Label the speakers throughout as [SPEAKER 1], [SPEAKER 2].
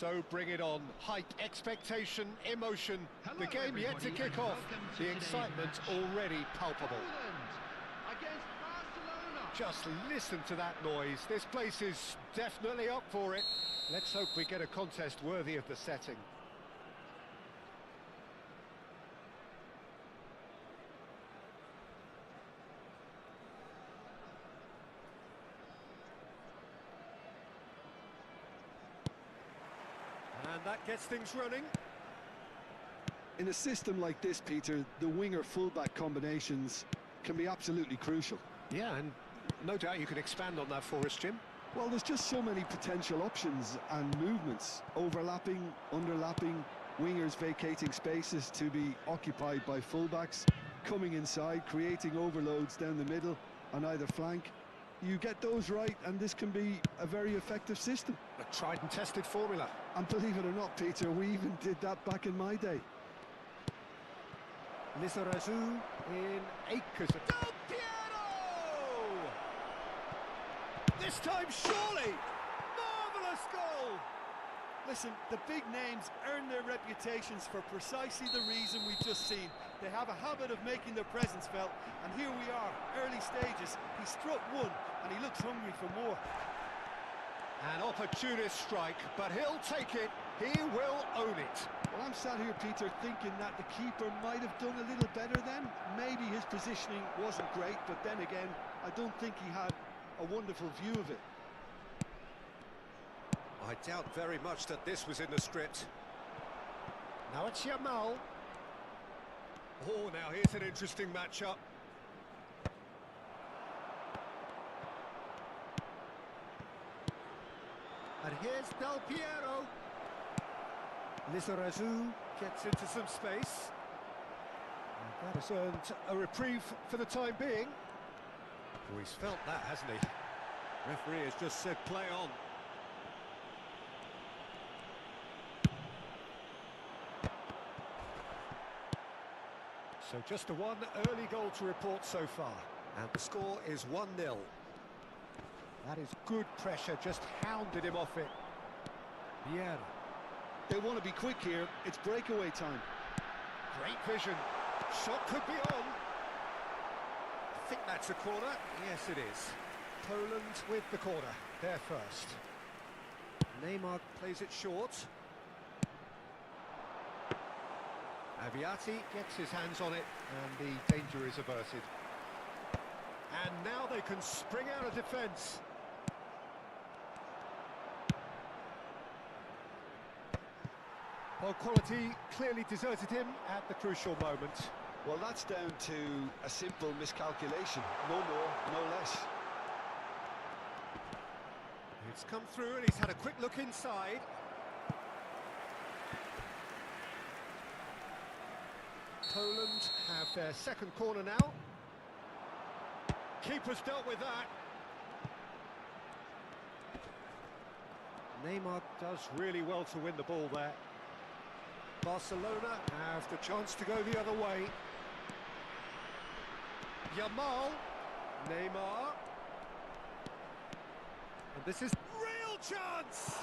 [SPEAKER 1] So bring it on. Hype, expectation, emotion.
[SPEAKER 2] Hello,
[SPEAKER 1] the game yet to kick off. The excitement already palpable.
[SPEAKER 2] Against Barcelona.
[SPEAKER 1] Just listen to that noise. This place is definitely up for it. Let's hope we get a contest worthy of the setting. And that gets things running.
[SPEAKER 3] In a system like this, Peter, the winger-fullback combinations can be absolutely crucial.
[SPEAKER 1] Yeah, and no doubt you can expand on that for us, Jim.
[SPEAKER 3] Well, there's just so many potential options and movements. Overlapping, underlapping, wingers vacating spaces to be occupied by fullbacks, coming inside, creating overloads down the middle on either flank. You get those right, and this can be a very effective system.
[SPEAKER 1] A tried and tested formula.
[SPEAKER 3] And believe it or not, Peter, we even did that back in my day.
[SPEAKER 1] Lizarazu in Akers. Del Piero! This time, surely! Marvellous goal!
[SPEAKER 4] Listen, the big names earn their reputations for precisely the reason we've just seen. They have a habit of making their presence felt, and here we are, early stages. He struck one, and he looks hungry for more.
[SPEAKER 1] An opportunist strike, but he'll take it. He will own it.
[SPEAKER 3] Well, I'm sat here, Peter, thinking that the keeper might have done a little better then. Maybe his positioning wasn't great, but then again, I don't think he had a wonderful view of it.
[SPEAKER 1] I doubt very much that this was in the script. Now it's Yamal. Oh, now here's an interesting matchup. And here's Del Piero. Lizarazu gets into some space. And that has earned a reprieve for the time being. Oh, he's felt that, hasn't he? Referee has just said play on. So just a one early goal to report so far. And the score is 1-0. That is good pressure, just hounded him off it. Vieira.
[SPEAKER 3] They want to be quick here. It's breakaway time.
[SPEAKER 1] Great vision. Shot could be on. I think that's a corner. Yes, it is. Poland with the corner. They're first. Neymar plays it short. Aviati gets his hands on it, and the danger is averted. And now they can spring out of defence. Well, quality clearly deserted him at the crucial moment.
[SPEAKER 3] Well, that's down to a simple miscalculation. No more, no less.
[SPEAKER 1] It's come through and he's had a quick look inside. Poland have their second corner now. Keeper's dealt with that. Neymar does really well to win the ball there. Barcelona have the chance to go the other way. Yamal, Neymar. And this is real chance!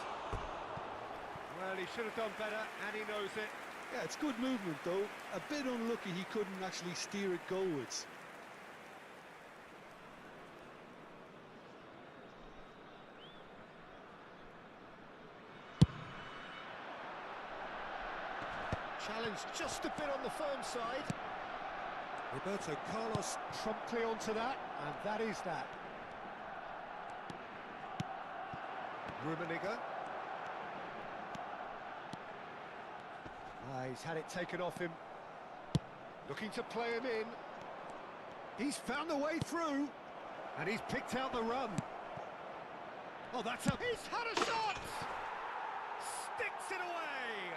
[SPEAKER 1] Well, he should have done better, and he knows it.
[SPEAKER 3] Yeah, it's good movement, though. A bit unlucky he couldn't actually steer it goalwards.
[SPEAKER 1] Challenge just a bit on the firm side. Roberto Carlos promptly onto that, and that is that. Rummenigge. He's had it taken off him. Looking to play him in. He's found the way through, and he's picked out the run. Oh, that's a... He's had a shot! Sticks it away!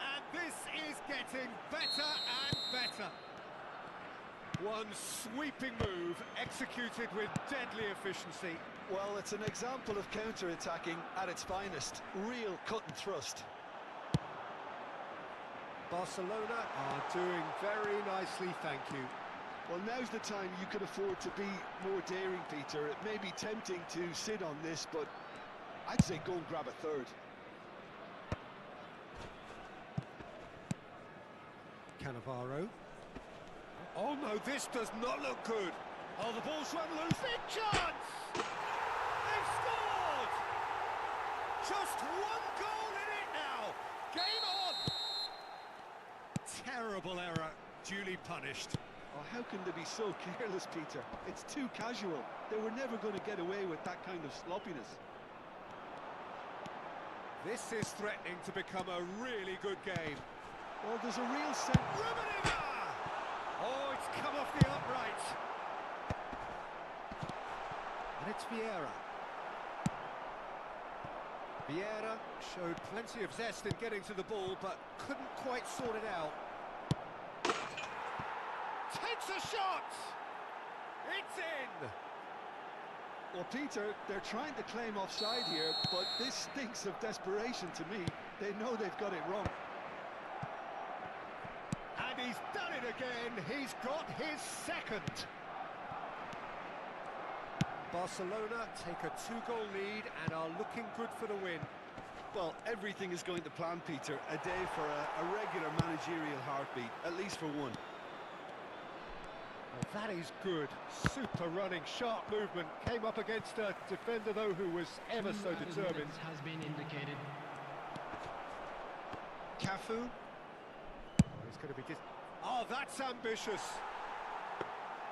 [SPEAKER 1] And this is getting better and better. One sweeping move executed with deadly efficiency.
[SPEAKER 3] Well, it's an example of counter-attacking at its finest. Real cut and thrust.
[SPEAKER 1] Barcelona are doing very nicely, thank you.
[SPEAKER 3] Well, now's the time you could afford to be more daring, Peter. It may be tempting to sit on this, but I'd say go and grab a third.
[SPEAKER 1] Cannavaro. Oh no, this does not look good. Oh, the ball's run loose. Big chance! They've scored! Just one goal in it now. Game on! Terrible error, duly punished.
[SPEAKER 3] Oh, how can they be so careless, Peter? It's too casual. They were never going to get away with that kind of sloppiness.
[SPEAKER 1] This is threatening to become a really good game.
[SPEAKER 3] Well, there's a real sense...
[SPEAKER 1] Rummenigge! Oh, it's come off the upright. And it's Vieira. Vieira showed plenty of zest in getting to the ball, but couldn't quite sort it out. Takes a shot! It's in!
[SPEAKER 3] Well, Peter, they're trying to claim offside here, but this stinks of desperation to me. They know they've got it wrong.
[SPEAKER 1] And he's done it again. He's got his second. Barcelona take a 2-goal lead and are looking good for the win.
[SPEAKER 3] Well, everything is going to plan, Peter. A day for a regular managerial heartbeat, at least for one.
[SPEAKER 1] Well, that is good. Super running, sharp movement. Came up against a defender, though, who was ever so determined.
[SPEAKER 5] Has been indicated.
[SPEAKER 1] Cafu. It's going to be... Oh, that's ambitious.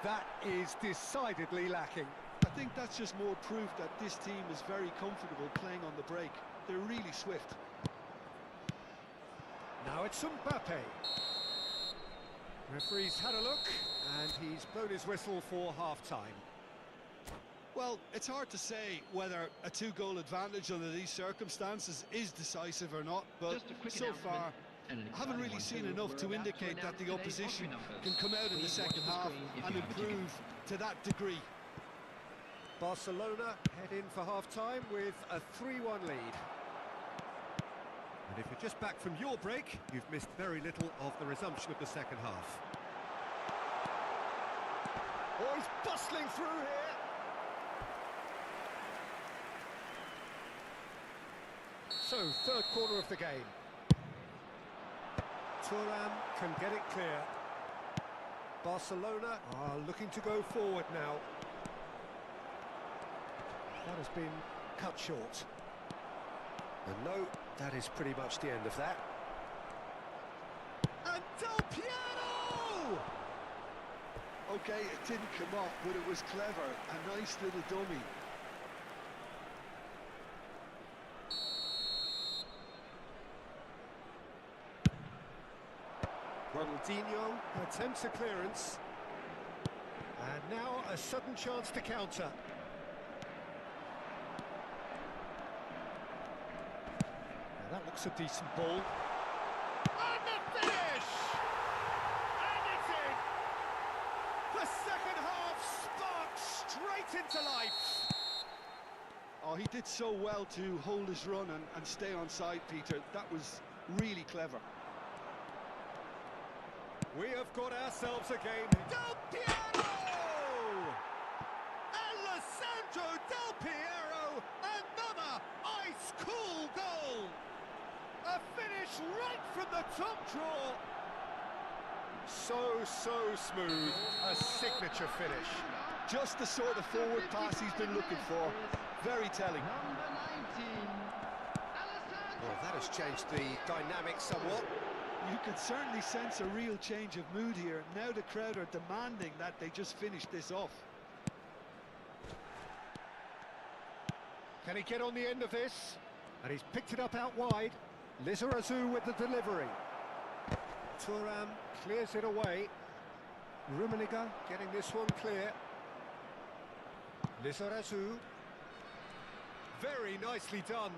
[SPEAKER 1] That is decidedly lacking.
[SPEAKER 3] I think that's just more proof that this team is very comfortable playing on the break. They're really swift.
[SPEAKER 1] Now it's Mbappe. Referee's had a look, and he's blown his whistle for half-time.
[SPEAKER 3] Well, it's hard to say whether a 2-goal advantage under these circumstances is decisive or not, but so far, I haven't really seen enough to indicate that the opposition can come out in the second half and improve to that degree.
[SPEAKER 1] Barcelona head in for half-time with a 3-1 lead. And if you're just back from your break, you've missed very little of the resumption of the second half. Oh, he's bustling through here. So, third quarter of the game. Thuram can get it clear. Barcelona are looking to go forward now. That has been cut short. And no, that is pretty much the end of that. And Del Piero!
[SPEAKER 3] Okay, it didn't come off, but it was clever. A nice little dummy.
[SPEAKER 1] Ronaldinho attempts a clearance. And now a sudden chance to counter. Now that looks a decent ball. And the finish! And it's in! The second half sparks straight into life.
[SPEAKER 3] Oh, he did so well to hold his run and stay on side, Peter. That was really clever.
[SPEAKER 1] We have got ourselves a game. Del Piero! Alessandro Del Piero! Another ice-cool goal! A finish right from the top draw. So smooth. A signature finish.
[SPEAKER 3] Just the sort of forward pass he's been looking for. Very telling.
[SPEAKER 5] Number 19,
[SPEAKER 1] Well, that has changed the dynamic somewhat.
[SPEAKER 3] You could certainly sense a real change of mood here. Now the crowd are demanding that they just finish this off.
[SPEAKER 1] Can he get on the end of this? And he's picked it up out wide. Lizarazu with the delivery. Thuram clears it away. Rummenigge getting this one clear. Lizarazu. Very nicely done.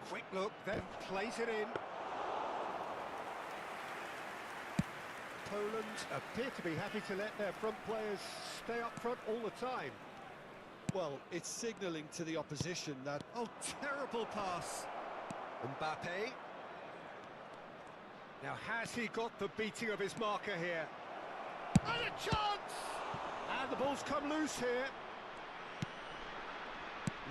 [SPEAKER 1] Quick look, then plays it in. Poland appear to be happy to let their front players stay up front all the time.
[SPEAKER 3] Well, it's signalling to the opposition that...
[SPEAKER 1] Oh, terrible pass. Mbappe. Now, has he got the beating of his marker here? And a chance! And the ball's come loose here.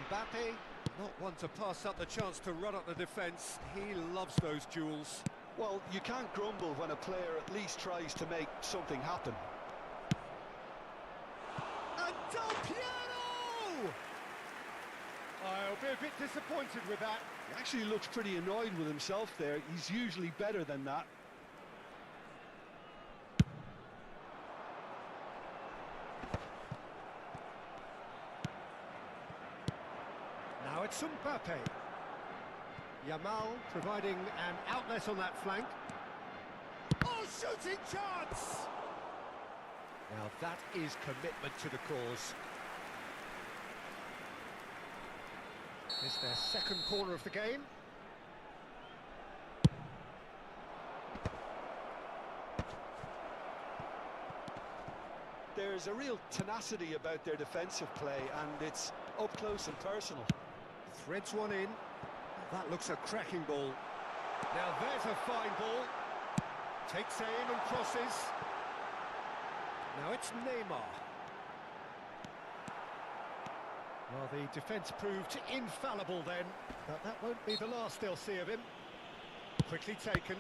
[SPEAKER 1] Mbappe, Not one to pass up the chance to run up the defence. He loves those duels.
[SPEAKER 3] Well, you can't grumble when a player at least tries to make something happen.
[SPEAKER 1] And Del Piero! I'll be a bit disappointed with that.
[SPEAKER 3] He actually looks pretty annoyed with himself there. He's usually better than that.
[SPEAKER 1] Now it's Mbappe. Yamal providing an outlet on that flank. Oh, shooting chance! Now that is commitment to the cause. It's their second corner of the game.
[SPEAKER 3] There's a real tenacity about their defensive play, and it's up close and personal.
[SPEAKER 1] Threads one in. That looks a cracking ball. Now there's a fine ball. Takes aim and crosses. Now it's Neymar. Well, the defence proved infallible then, but that won't be the last they'll see of him. Quickly taken.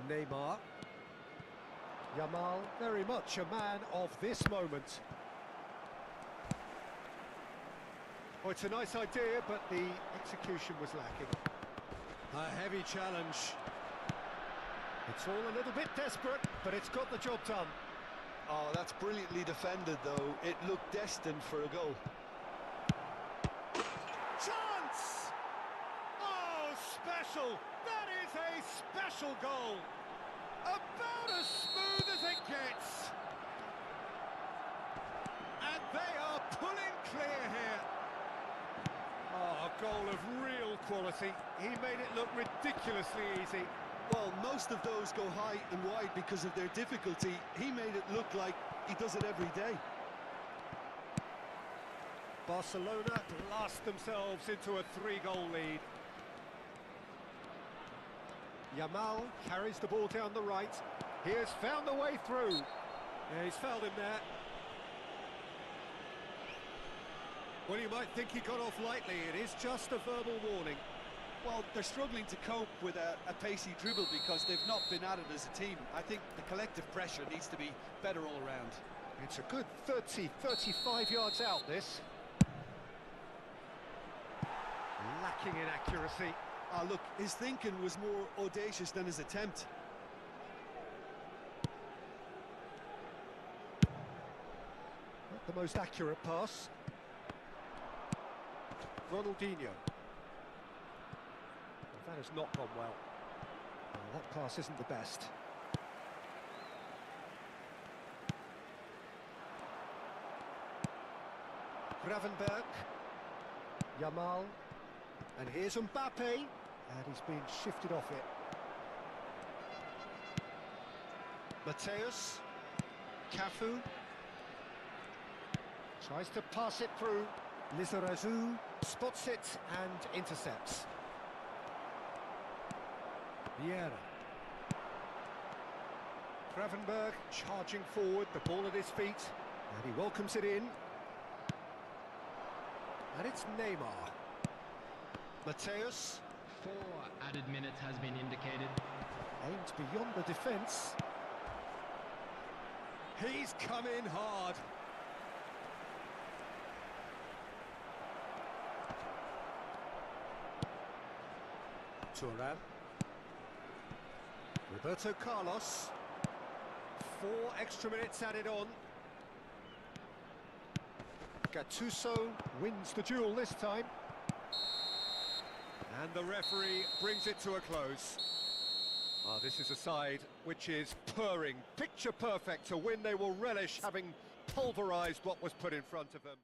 [SPEAKER 1] Neymar. Yamal, very much a man of this moment. Oh, it's a nice idea, but the execution was lacking. A heavy challenge. It's all a little bit desperate, but it's got the job done.
[SPEAKER 3] Oh, that's brilliantly defended, though. It looked destined for a goal.
[SPEAKER 1] Chance! Oh, special! That is a special goal! About as smooth as it gets! And they are pulling clear here. Oh, a goal of real quality. He made it look ridiculously easy.
[SPEAKER 3] Well, most of those go high and wide because of their difficulty. He made it look like he does it every day.
[SPEAKER 1] Barcelona blast themselves into a 3-goal lead. Yamal carries the ball down the right. He has found the way through. Yeah, he's fouled him there. Well, you might think he got off lightly. It is just a verbal warning.
[SPEAKER 3] Well, they're struggling to cope with a pacey dribble because they've not been at it as a team. I think the collective pressure needs to be better all around.
[SPEAKER 1] It's a good 30, 35 yards out, this. Lacking in accuracy.
[SPEAKER 3] Ah, look, his thinking was more audacious than his attempt.
[SPEAKER 1] Not the most accurate pass. Ronaldinho. That has not gone well. That pass isn't the best. Gravenberg. Yamal. And here's Mbappe. And he's been shifted off it. Mateus. Cafu. Tries to pass it through. Lizarazu spots it and intercepts. Vieira. Gravenberg charging forward, the ball at his feet, and he welcomes it in. And it's Neymar. Mateus.
[SPEAKER 5] 4 added minutes has been indicated.
[SPEAKER 1] Aimed beyond the defence. He's come in hard. Thuram. Roberto Carlos. 4 extra minutes added on. Gattuso wins the duel this time. And the referee brings it to a close. This is a side which is purring, picture perfect to win. They will relish having pulverised what was put in front of them.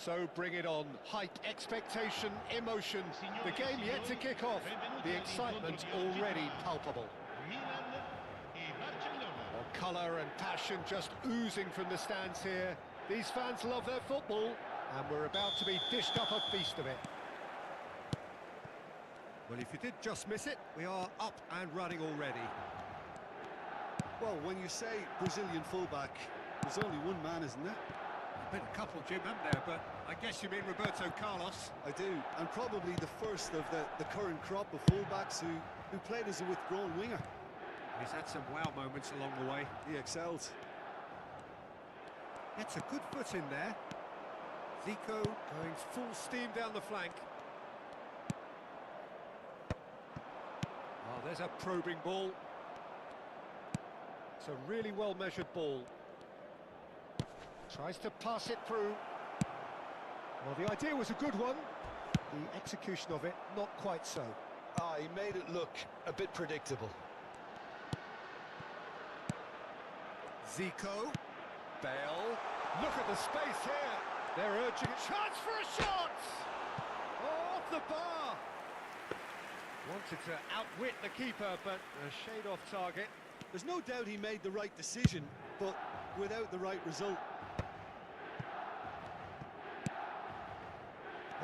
[SPEAKER 1] So bring it on. Hype, expectation, emotion. The game yet to kick off. The excitement already palpable. Well, colour and passion just oozing from the stands here. These fans love their football, and we're about to be dished up a feast of it. Well, if you did just miss it, we are up and running already.
[SPEAKER 3] Well, when you say Brazilian fullback, there's only one man, isn't there?
[SPEAKER 1] Been a couple, Jim, haven't there? But I guess you mean Roberto Carlos.
[SPEAKER 3] I do, and probably the first of the current crop of fullbacks who played as a withdrawn winger.
[SPEAKER 1] He's had some wow moments along the way.
[SPEAKER 3] He excelled.
[SPEAKER 1] Gets a good foot in there. Zico going full steam down the flank. Oh, there's a probing ball. It's a really well-measured ball. Tries to pass it through. Well, the idea was a good one. The execution of it, not quite so.
[SPEAKER 3] Ah, he made it look a bit predictable.
[SPEAKER 1] Zico. Bale. Look at the space here. They're urging a chance for a shot! Oh, off the bar! Wanted to outwit the keeper, but a shade off target.
[SPEAKER 3] There's no doubt he made the right decision, but without the right result.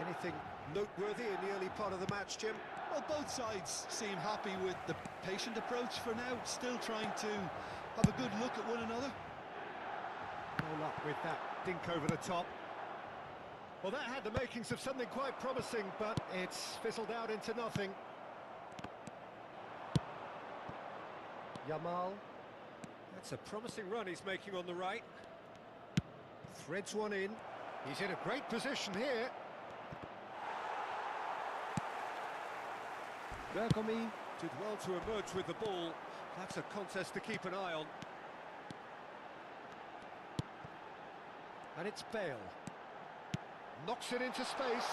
[SPEAKER 1] Anything noteworthy in the early part of the match, Jim?
[SPEAKER 3] Well, both sides seem happy with the patient approach for now, still trying to have a good look at one another.
[SPEAKER 1] No luck with that dink over the top. Well, that had the makings of something quite promising, but it's fizzled out into nothing. Yamal. That's a promising run he's making on the right. Threads one in. He's in a great position here. Bergomi did well to emerge with the ball. That's a contest to keep an eye on. And it's Bale. Knocks it into space.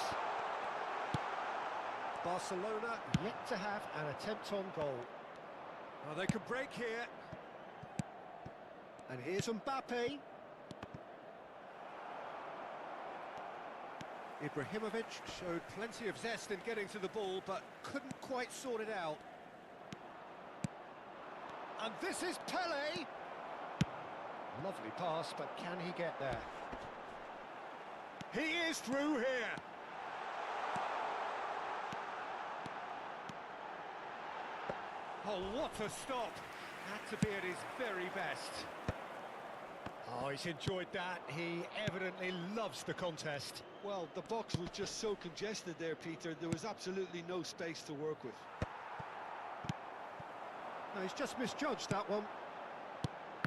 [SPEAKER 1] Barcelona yet to have an attempt on goal. Oh, they could break here. And here's Mbappe. Ibrahimovic showed plenty of zest in getting to the ball, but couldn't quite sort it out. And this is Pele. Lovely pass, but can he get there? He is through here. Oh, what a stop. Had to be at his very best. Oh, he's enjoyed that. He evidently loves the contest.
[SPEAKER 3] Well, the box was just so congested there, Peter. There was absolutely no space to work with.
[SPEAKER 1] No, he's just misjudged that one.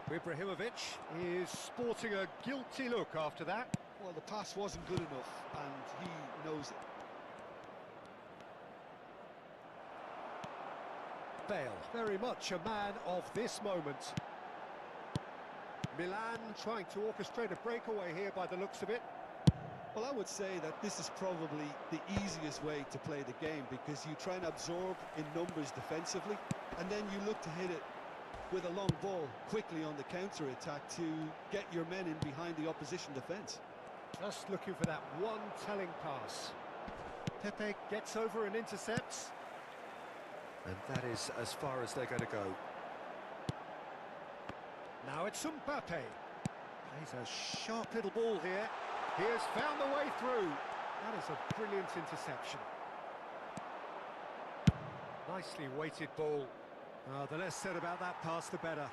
[SPEAKER 1] Ibrahimovic is sporting a guilty look after that.
[SPEAKER 3] Well, the pass wasn't good enough, and he knows it.
[SPEAKER 1] Bale, very much a man of this moment. Milan trying to orchestrate a breakaway here by the looks of it.
[SPEAKER 3] Well, I would say that this is probably the easiest way to play the game, because you try and absorb in numbers defensively, and then you look to hit it with a long ball quickly on the counter-attack to get your men in behind the opposition defence.
[SPEAKER 1] Just looking for that one telling pass. Pepe gets over and intercepts. And that is as far as they're going to go. Now it's Mbappe. Plays a sharp little ball here. He has found the way through. That is a brilliant interception. Nicely weighted ball. The less said about that pass, the better.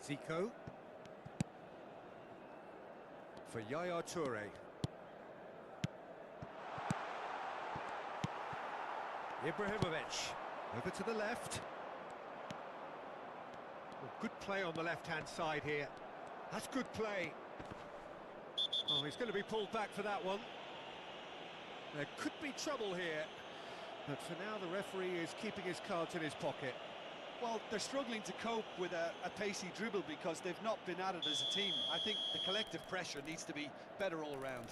[SPEAKER 1] Zico. For Yaya Toure. Ibrahimovic. Over to the left. Well, good play on the left-hand side here. That's good play. Oh, he's going to be pulled back for that one. There could be trouble here. But for now, the referee is keeping his cards in his pocket.
[SPEAKER 3] Well, they're struggling to cope with a pacey dribble because they've not been at it as a team. I think the collective pressure needs to be better all around.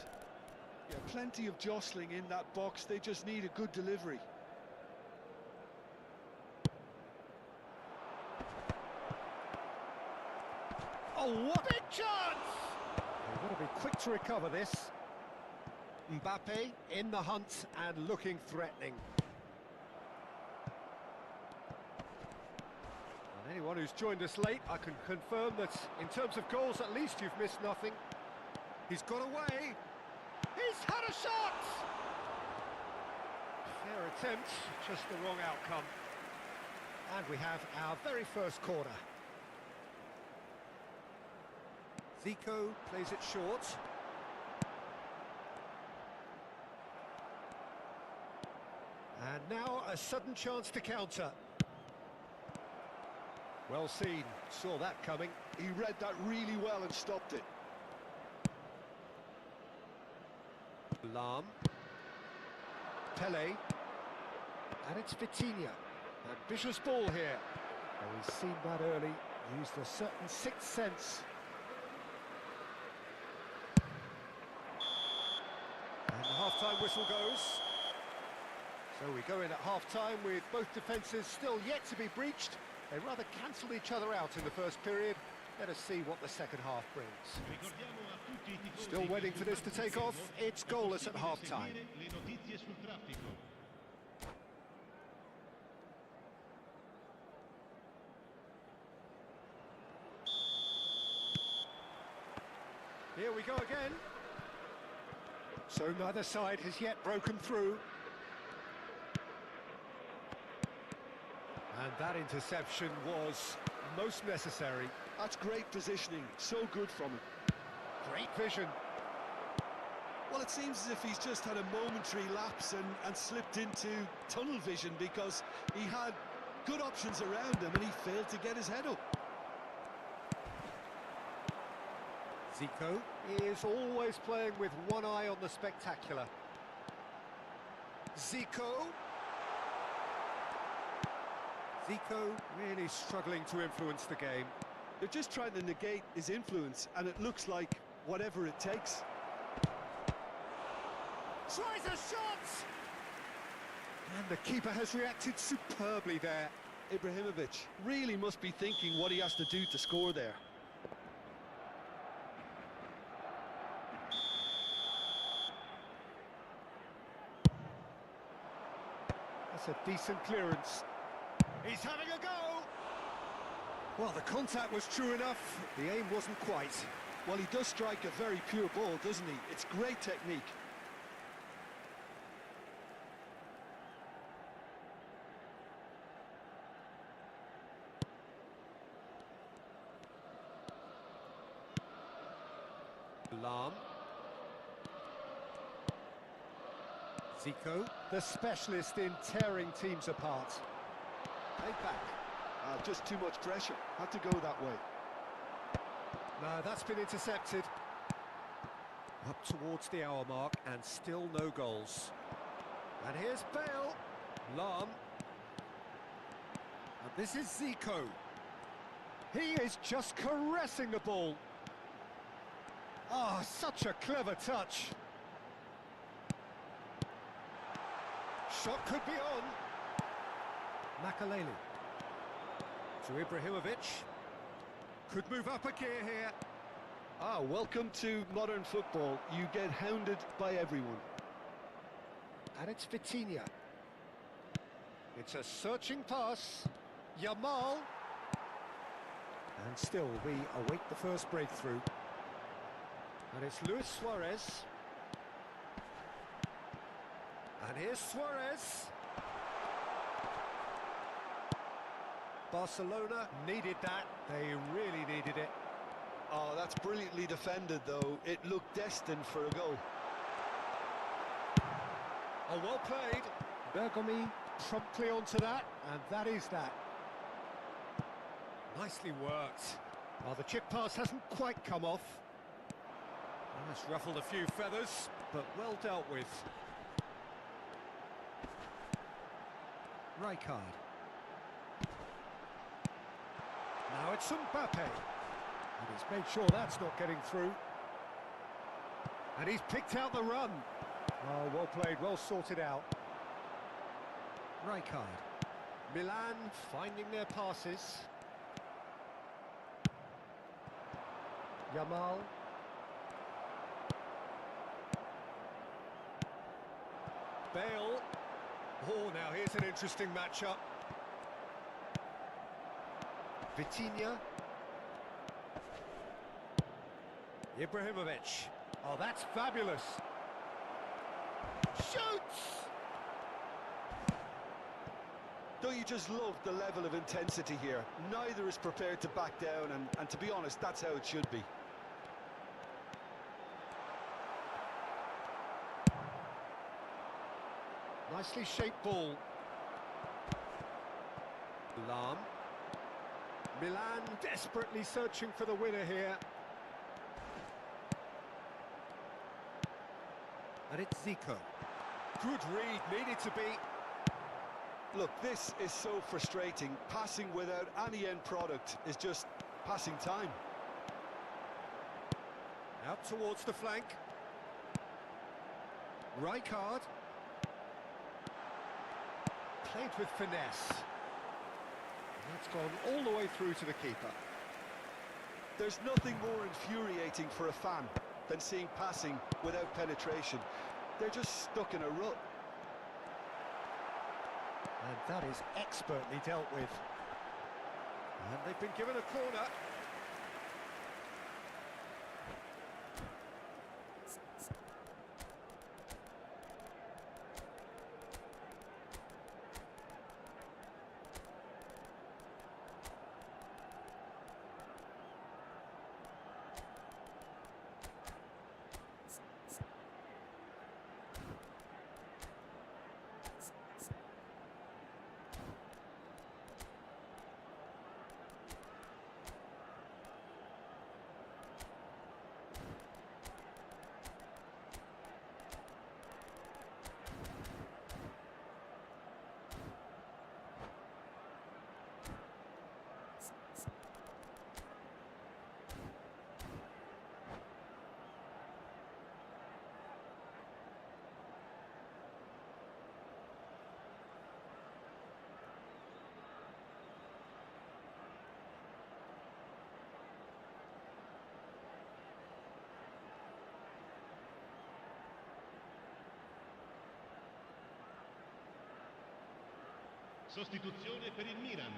[SPEAKER 3] Yeah, plenty of jostling in that box. They just need a good delivery.
[SPEAKER 1] Oh, what a chance! They've got to be quick to recover this. Mbappe in the hunt and looking threatening. And anyone who's joined us late, I can confirm that in terms of goals, at least you've missed nothing. He's got away. He's had a shot! Fair attempt, just the wrong outcome. And we have our very first corner. Zico plays it short. And now a sudden chance to counter. Well seen, saw that coming.
[SPEAKER 3] He read that really well and stopped it.
[SPEAKER 1] Lahm. Pele. And it's Vitinha. Ambitious ball here. Oh, he's seen that early, used a certain sixth sense. And the half-time whistle goes. So we go in at half-time with both defences still yet to be breached. They rather cancelled each other out in the first period. Let us see what the second half brings. Still waiting for this to take off. It's goalless at half-time. Here we go again. So neither side has yet broken through. And that interception was most necessary.
[SPEAKER 3] That's great positioning, so good from him.
[SPEAKER 1] Great vision.
[SPEAKER 3] Well, it seems as if he's just had a momentary lapse and slipped into tunnel vision, because he had good options around him and he failed to get his head up.
[SPEAKER 1] Zico is always playing with one eye on the spectacular. Zico. Zico really struggling to influence the game.
[SPEAKER 3] They're just trying to negate his influence, and it looks like whatever it takes.
[SPEAKER 1] Tries a shot! And the keeper has reacted superbly there.
[SPEAKER 3] Ibrahimovic really must be thinking what he has to do to score there.
[SPEAKER 1] That's a decent clearance. He's having a go! Well, the contact was true enough, the aim wasn't quite.
[SPEAKER 3] Well, he does strike a very pure ball, doesn't he? It's great technique.
[SPEAKER 1] Lahm. Zico, the specialist in tearing teams apart. Played back.
[SPEAKER 3] Just too much pressure. Had to go that way.
[SPEAKER 1] No, that's been intercepted. Up towards the hour mark and still no goals. And here's Bale. Lahm. And this is Zico. He is just caressing the ball. Ah, such a clever touch. Shot could be on. Makaleli. To Ibrahimovic. Could move up a gear here.
[SPEAKER 3] Ah, welcome to modern football. You get hounded by everyone.
[SPEAKER 1] And it's Vitinha. It's a searching pass. Yamal. And still we await the first breakthrough. And it's Luis Suarez. And here's Suarez. Barcelona needed that. They really needed it.
[SPEAKER 3] Oh, that's brilliantly defended, though. It looked destined for a goal.
[SPEAKER 1] Oh, well played. Bergomi promptly onto that, and that is that. Nicely worked. Well, the chip pass hasn't quite come off. Well, it's ruffled a few feathers, but well dealt with. Rijkaard. Now it's Mbappe. And he's made sure that's not getting through. And he's picked out the run. Oh, well played, well sorted out. Rijkaard. Milan finding their passes. Yamal. Bale. Oh, now here's an interesting matchup. Vitinha. Ibrahimovic. Oh, that's fabulous. Shoots!
[SPEAKER 3] Don't you just love the level of intensity here? Neither is prepared to back down, and to be honest, that's how it should be.
[SPEAKER 1] Nicely shaped ball. Lahm. Milan desperately searching for the winner here. And it's Zico. Good read, needed to be.
[SPEAKER 3] Look, this is so frustrating. Passing without any end product is just passing time.
[SPEAKER 1] Out towards the flank. Rijkaard. Played with finesse. And that's gone all the way through to the keeper.
[SPEAKER 3] There's nothing more infuriating for a fan than seeing passing without penetration. They're just stuck in a rut.
[SPEAKER 1] And that is expertly dealt with. And they've been given a corner.
[SPEAKER 2] Sostituzione per il Milan.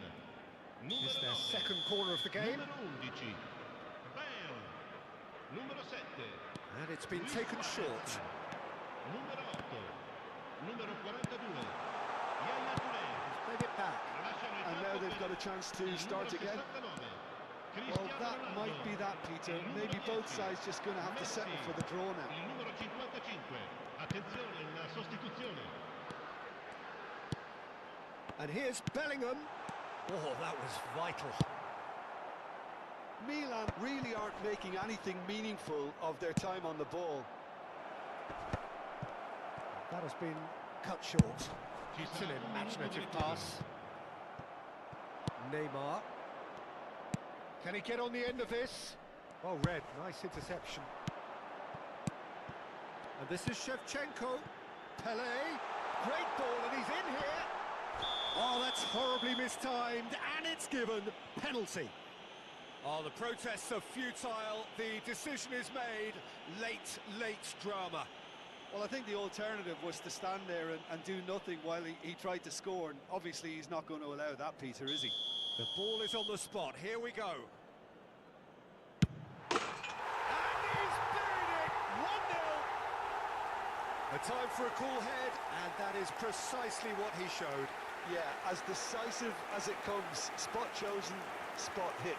[SPEAKER 1] It's their
[SPEAKER 2] 9,
[SPEAKER 1] second corner of the game.
[SPEAKER 2] numero 11. Bale. Numero 7.
[SPEAKER 1] And it's been taken short.
[SPEAKER 2] Numero 8. Numero 42. Yaya Touré.
[SPEAKER 1] Played it back.
[SPEAKER 3] And now they've got a chance to start again. Well, that might be that, Peter. Maybe both sides just going to have to settle for the draw now.
[SPEAKER 2] Il numero 55. Attenzione, la sostituzione.
[SPEAKER 1] And here's Bellingham. Oh, that was vital.
[SPEAKER 3] Milan really aren't making anything meaningful of their time on the ball.
[SPEAKER 1] That has been cut short. It's an imaginative pass. Neymar. Can he get on the end of this? Oh, Red, nice interception. And this is Shevchenko. Pelé. Great ball, and he's in here. Oh, that's horribly mistimed, and it's given penalty. Oh, the protests are futile. The decision is made. Late drama.
[SPEAKER 3] Well, I think the alternative was to stand there and do nothing while he tried to score. And obviously, he's not going to allow that, Peter, is he?
[SPEAKER 1] The ball is on the spot. Here we go. And he's buried it! 1-0. A time for a cool head, and that is precisely what he showed.
[SPEAKER 3] Yeah, as decisive as it comes. Spot chosen, spot hit.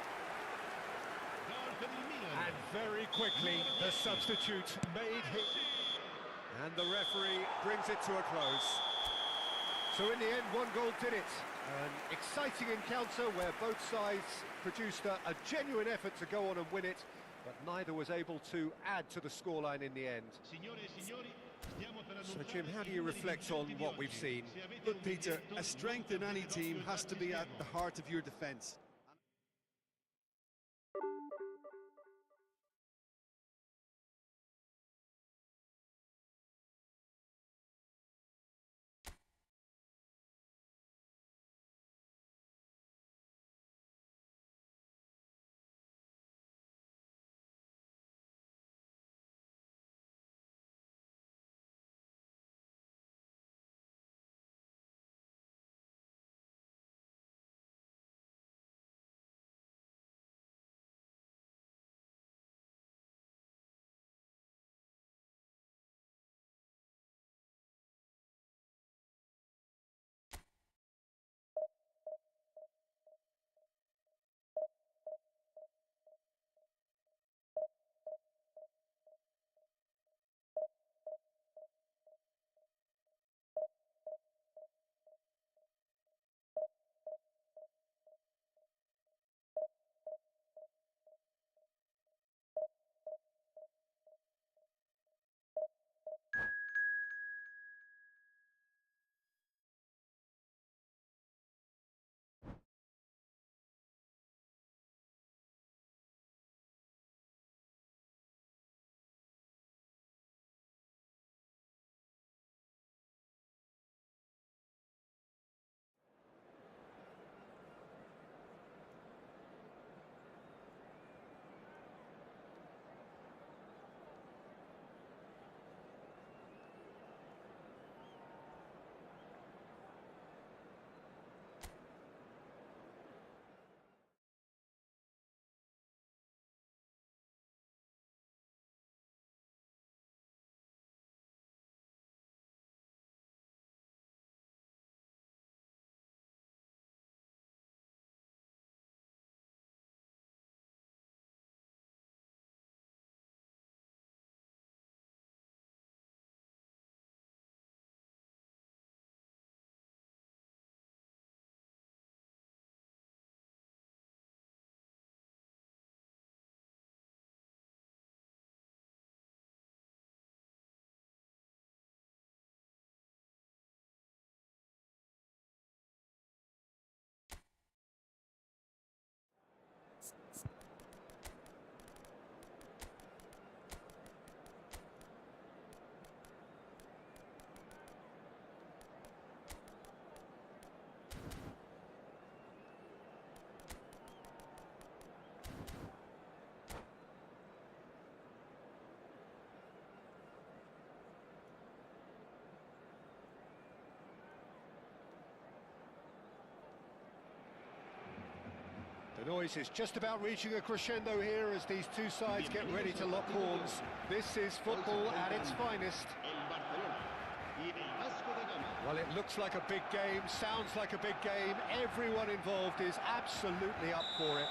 [SPEAKER 1] And very quickly, the substitute made him. And the referee brings it to a close. So in the end, one goal did it. An exciting encounter where both sides produced a genuine effort to go on and win it, but neither was able to add to the scoreline in the end. So, Jim, how do you reflect on what we've seen?
[SPEAKER 3] Look, Peter, a strength in any team has to be at the heart of your defence.
[SPEAKER 1] The noise is just about reaching a crescendo here as these two sides get ready to lock horns. This is football at its finest.
[SPEAKER 2] El Barcelona y el Vasco da Gama.
[SPEAKER 1] Well, it looks like a big game, sounds like a big game. Everyone involved is absolutely up for it.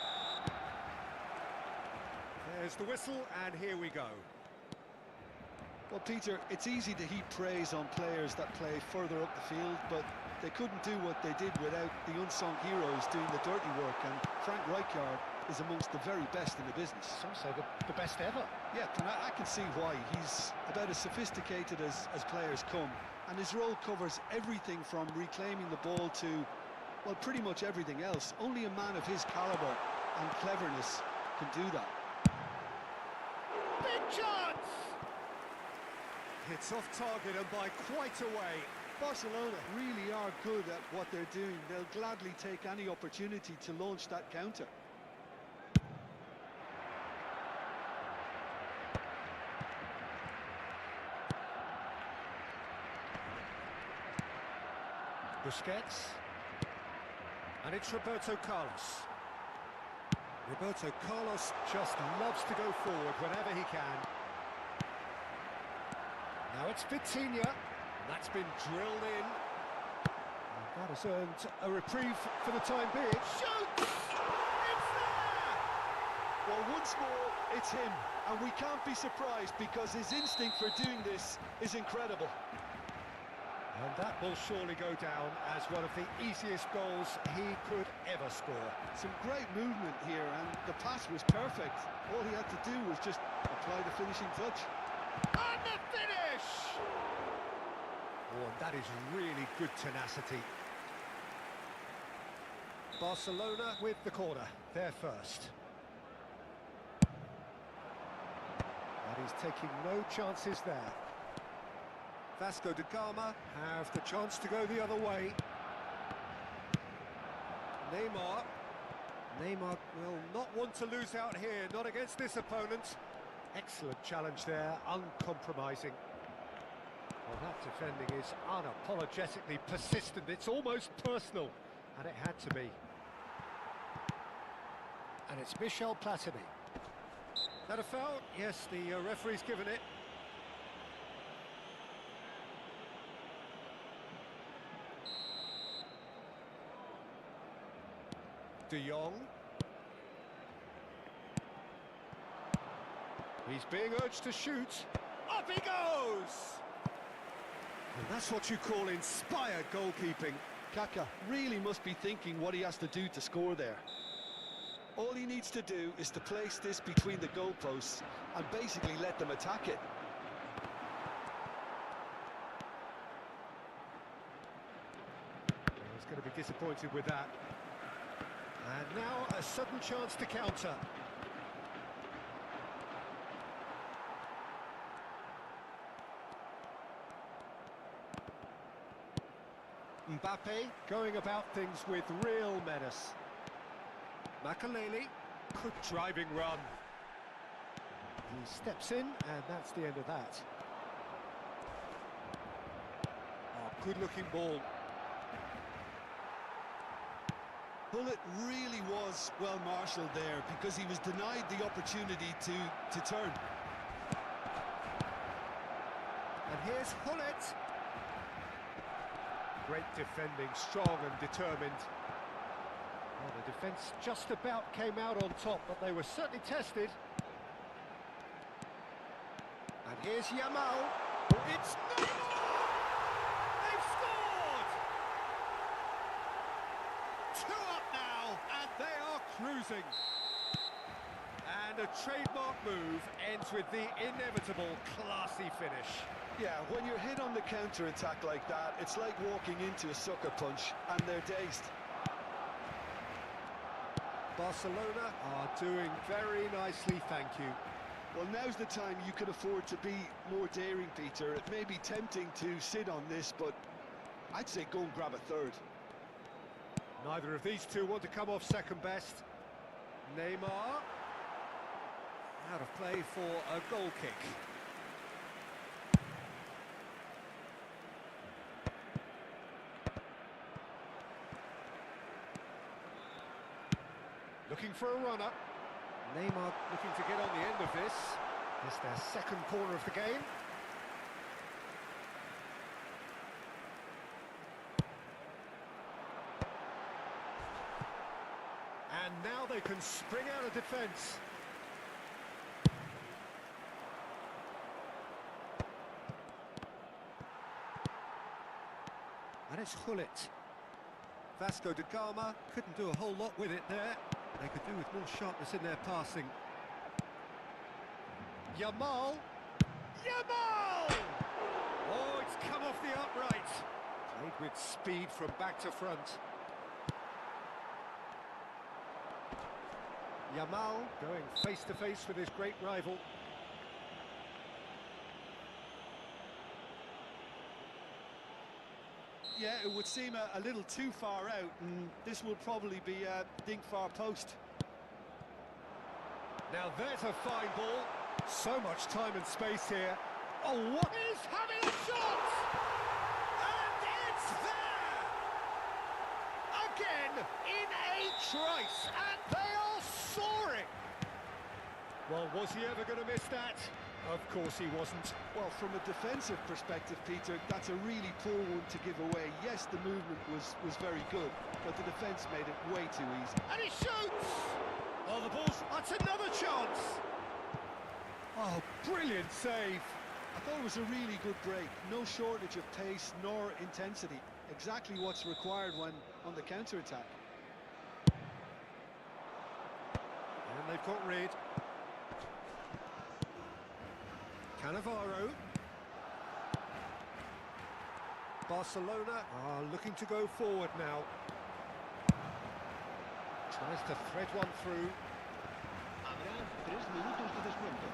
[SPEAKER 1] There's the whistle, and here we go.
[SPEAKER 3] Well, Peter, it's easy to heap praise on players that play further up the field, but they couldn't do what they did without the unsung heroes doing the dirty work, and Frank Rijkaard is amongst the very best in the business.
[SPEAKER 1] Some say the best ever.
[SPEAKER 3] Yeah, and I can see why. He's about as sophisticated as players come, and his role covers everything from reclaiming the ball to, well, pretty much everything else. Only a man of his calibre and cleverness can do that.
[SPEAKER 1] Big chance! It's off target and by quite a way.
[SPEAKER 3] Barcelona really are good at what they're doing. They'll gladly take any opportunity to launch that counter.
[SPEAKER 1] Busquets. And it's Roberto Carlos. Roberto Carlos just loves to go forward whenever he can. Now it's Vitinha. That's been drilled in. And that has earned a reprieve for the time being. Shoots! It's there!
[SPEAKER 3] Well, once more, it's him. And we can't be surprised because his instinct for doing this is incredible.
[SPEAKER 1] And that will surely go down as one of the easiest goals he could ever score.
[SPEAKER 3] Some great movement here, and the pass was perfect. All he had to do was just apply the finishing touch.
[SPEAKER 1] And the finish! Oh, and that is really good tenacity. Barcelona with the corner, they're first. And he's taking no chances there. Vasco da Gama have the chance to go the other way. Neymar will not want to lose out here, not against this opponent. Excellent challenge there, uncompromising. Well, that defending is unapologetically persistent. It's almost personal, and it had to be. And it's Michel Platini. That a foul? Yes, the referee's given it. De Jong. He's being urged to shoot. Up he goes! And that's what you call inspired goalkeeping.
[SPEAKER 3] Kaká really must be thinking what he has to do to score there. All he needs to do is to place this between the goalposts and basically let them attack it.
[SPEAKER 1] He's going to be disappointed with that. And now a sudden chance to counter. Mbappe going about things with real menace. Makaleli, good driving run. He steps in, and that's the end of that. Oh, good-looking ball.
[SPEAKER 3] Bullet really was well marshalled there because he was denied the opportunity to turn.
[SPEAKER 1] And here's Hullet. Great defending, strong and determined. Well, the defence just about came out on top, but they were certainly tested. And here's Yamal. It's Neymar! They've scored! 2 up now, and they are cruising. And a trademark move ends with the inevitable classy finish.
[SPEAKER 3] Yeah, when you're hit on the counter-attack like that, it's like walking into a sucker punch, and they're dazed.
[SPEAKER 1] Barcelona are doing very nicely, thank you.
[SPEAKER 3] Well, now's the time you can afford to be more daring, Peter. It may be tempting to sit on this, but I'd say go and grab a third.
[SPEAKER 1] Neither of these two want to come off second best. Neymar. Out of play for a goal kick. Looking for a runner. Neymar looking to get on the end of this. It's their second corner of the game. And now they can spring out of defence. And it's Gullit. Vasco da Gama couldn't do a whole lot with it there. They could do with more sharpness in their passing. Yamal! Yamal! Oh, it's come off the upright. Played with speed from back to front. Yamal going face to face with his great rival.
[SPEAKER 4] Yeah, it would seem a little too far out, and this will probably be a dink far post.
[SPEAKER 1] Now there's a fine ball. So much time and space here. Oh, what is having a shot? And it's there! Again, in a trice, and they are soaring! Well, was he ever going to miss that? Of course he wasn't.
[SPEAKER 3] Well, from a defensive perspective, Peter, that's a really poor one to give away. Yes, the movement was very good, but the defence made it way too easy.
[SPEAKER 1] And he shoots! Oh, the ball's... That's another chance! Oh, brilliant save!
[SPEAKER 3] I thought it was a really good break. No shortage of pace nor intensity. Exactly what's required when on the counter-attack.
[SPEAKER 1] And they've got rid. Cannavaro. Barcelona are looking to go forward now. Tries to thread one through.
[SPEAKER 2] Habrá 3 minutos de descuento.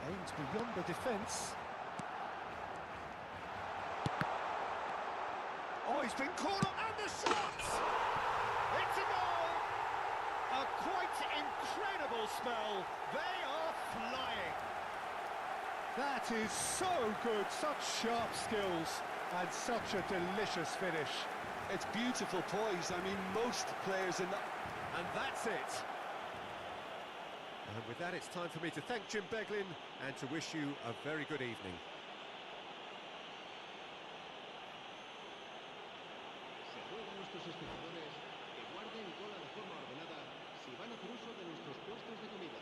[SPEAKER 1] Aims beyond the defence. Oh, he's been caught up, and the shot! It's a goal! A quite incredible spell. They are flying. That is so good, such sharp skills, and such a delicious finish.
[SPEAKER 3] It's beautiful poise. I mean, most players in that...
[SPEAKER 1] And that's it. And with that, it's time for me to thank Jim Beglin and to wish you a very good evening.
[SPEAKER 2] Se ruega a nuestros espectadores que guarden cola de forma ordenada si van a hacer uso de nuestros puestos de comida.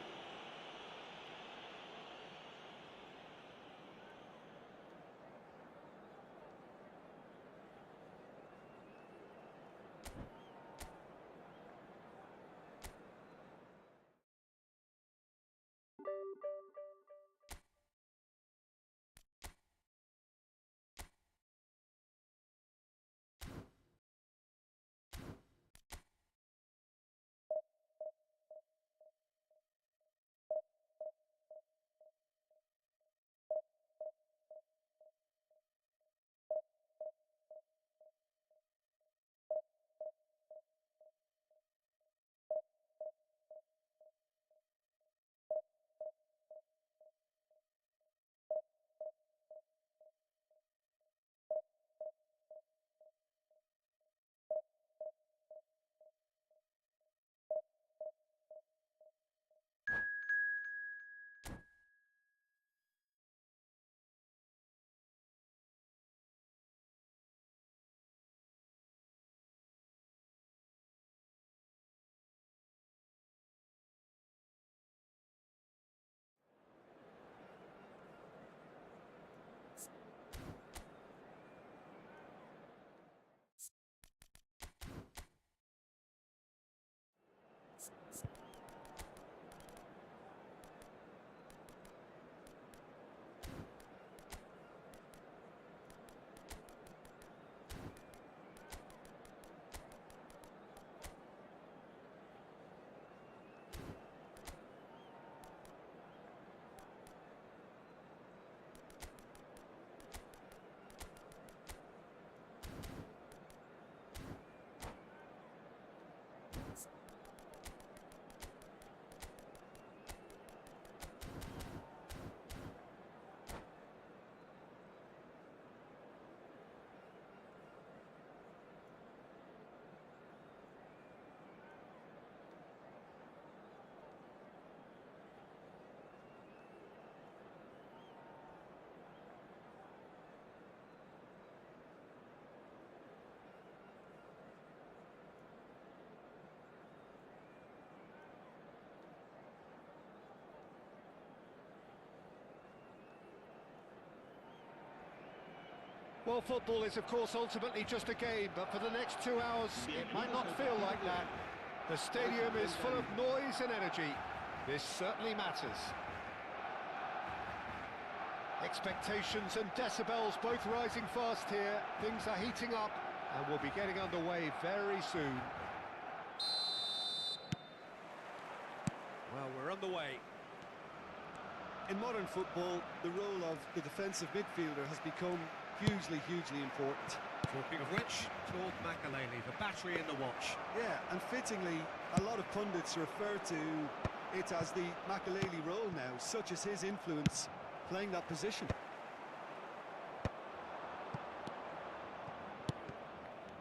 [SPEAKER 1] Well, football is, of course, ultimately just a game, but for the next 2 hours, it might not feel like that. The stadium is full of noise and energy. This certainly matters. Expectations and decibels both rising fast here. Things are heating up, and we'll be getting underway very soon.
[SPEAKER 4] Well, we're underway. In modern football, the role of the defensive midfielder has become hugely important.
[SPEAKER 1] Talking of which, Claude Makelele, the battery in the watch.
[SPEAKER 4] Yeah, and fittingly, a lot of pundits refer to it as the Makelele role now, such as his influence playing that position.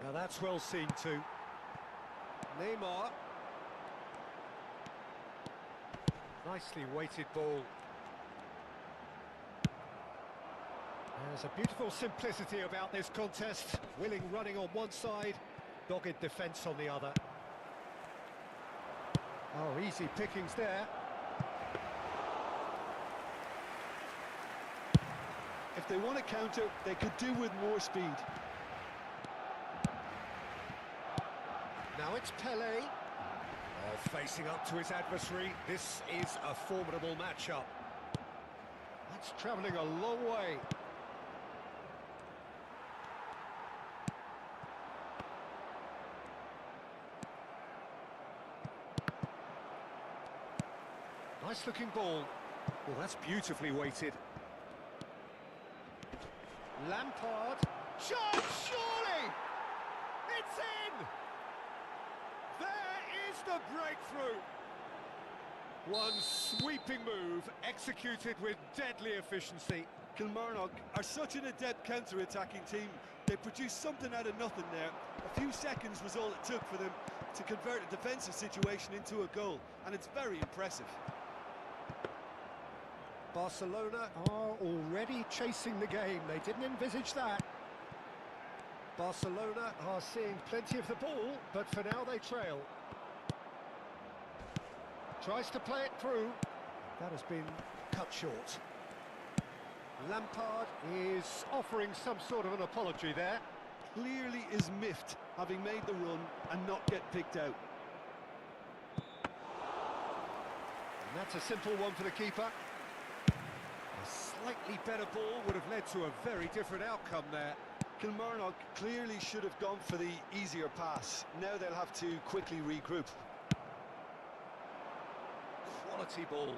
[SPEAKER 1] Now that's well seen too. Neymar. Nicely weighted ball. There's a beautiful simplicity about this contest. Willing running on one side, dogged defence on the other. Oh, easy pickings there.
[SPEAKER 4] If they want to counter, they could do with more speed.
[SPEAKER 1] Now it's Pelé. Oh, facing up to his adversary. This is a formidable matchup. That's travelling a long way. Nice looking ball. Well, that's beautifully weighted. Lampard. Shot, surely! It's in! There is the breakthrough! One sweeping move, executed with deadly efficiency.
[SPEAKER 4] Kilmarnock are such an adept counter-attacking team. They produced something out of nothing there. A few seconds was all it took for them to convert a defensive situation into a goal, and it's very impressive.
[SPEAKER 1] Barcelona are already chasing the game. They didn't envisage that. Barcelona are seeing plenty of the ball, but for now they trail. Tries to play it through. That has been cut short. Lampard is offering some sort of an apology there.
[SPEAKER 4] Clearly is miffed, having made the run and not get picked out.
[SPEAKER 1] And that's a simple one for the keeper. A slightly better ball would have led to a very different outcome there.
[SPEAKER 4] Kilmarnock clearly should have gone for the easier pass. Now they'll have to quickly regroup.
[SPEAKER 1] Quality ball.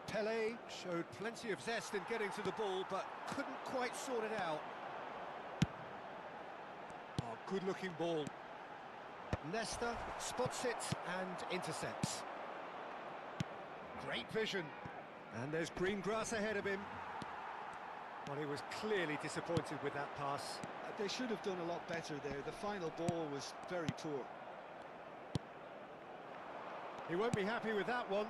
[SPEAKER 1] Pelé showed plenty of zest in getting to the ball, but couldn't quite sort it out. Oh, good-looking ball. Nesta spots it and intercepts. Great vision. And there's green grass ahead of him. Well, he was clearly disappointed with that pass.
[SPEAKER 4] They should have done a lot better there. The final ball was very poor.
[SPEAKER 1] He won't be happy with that one.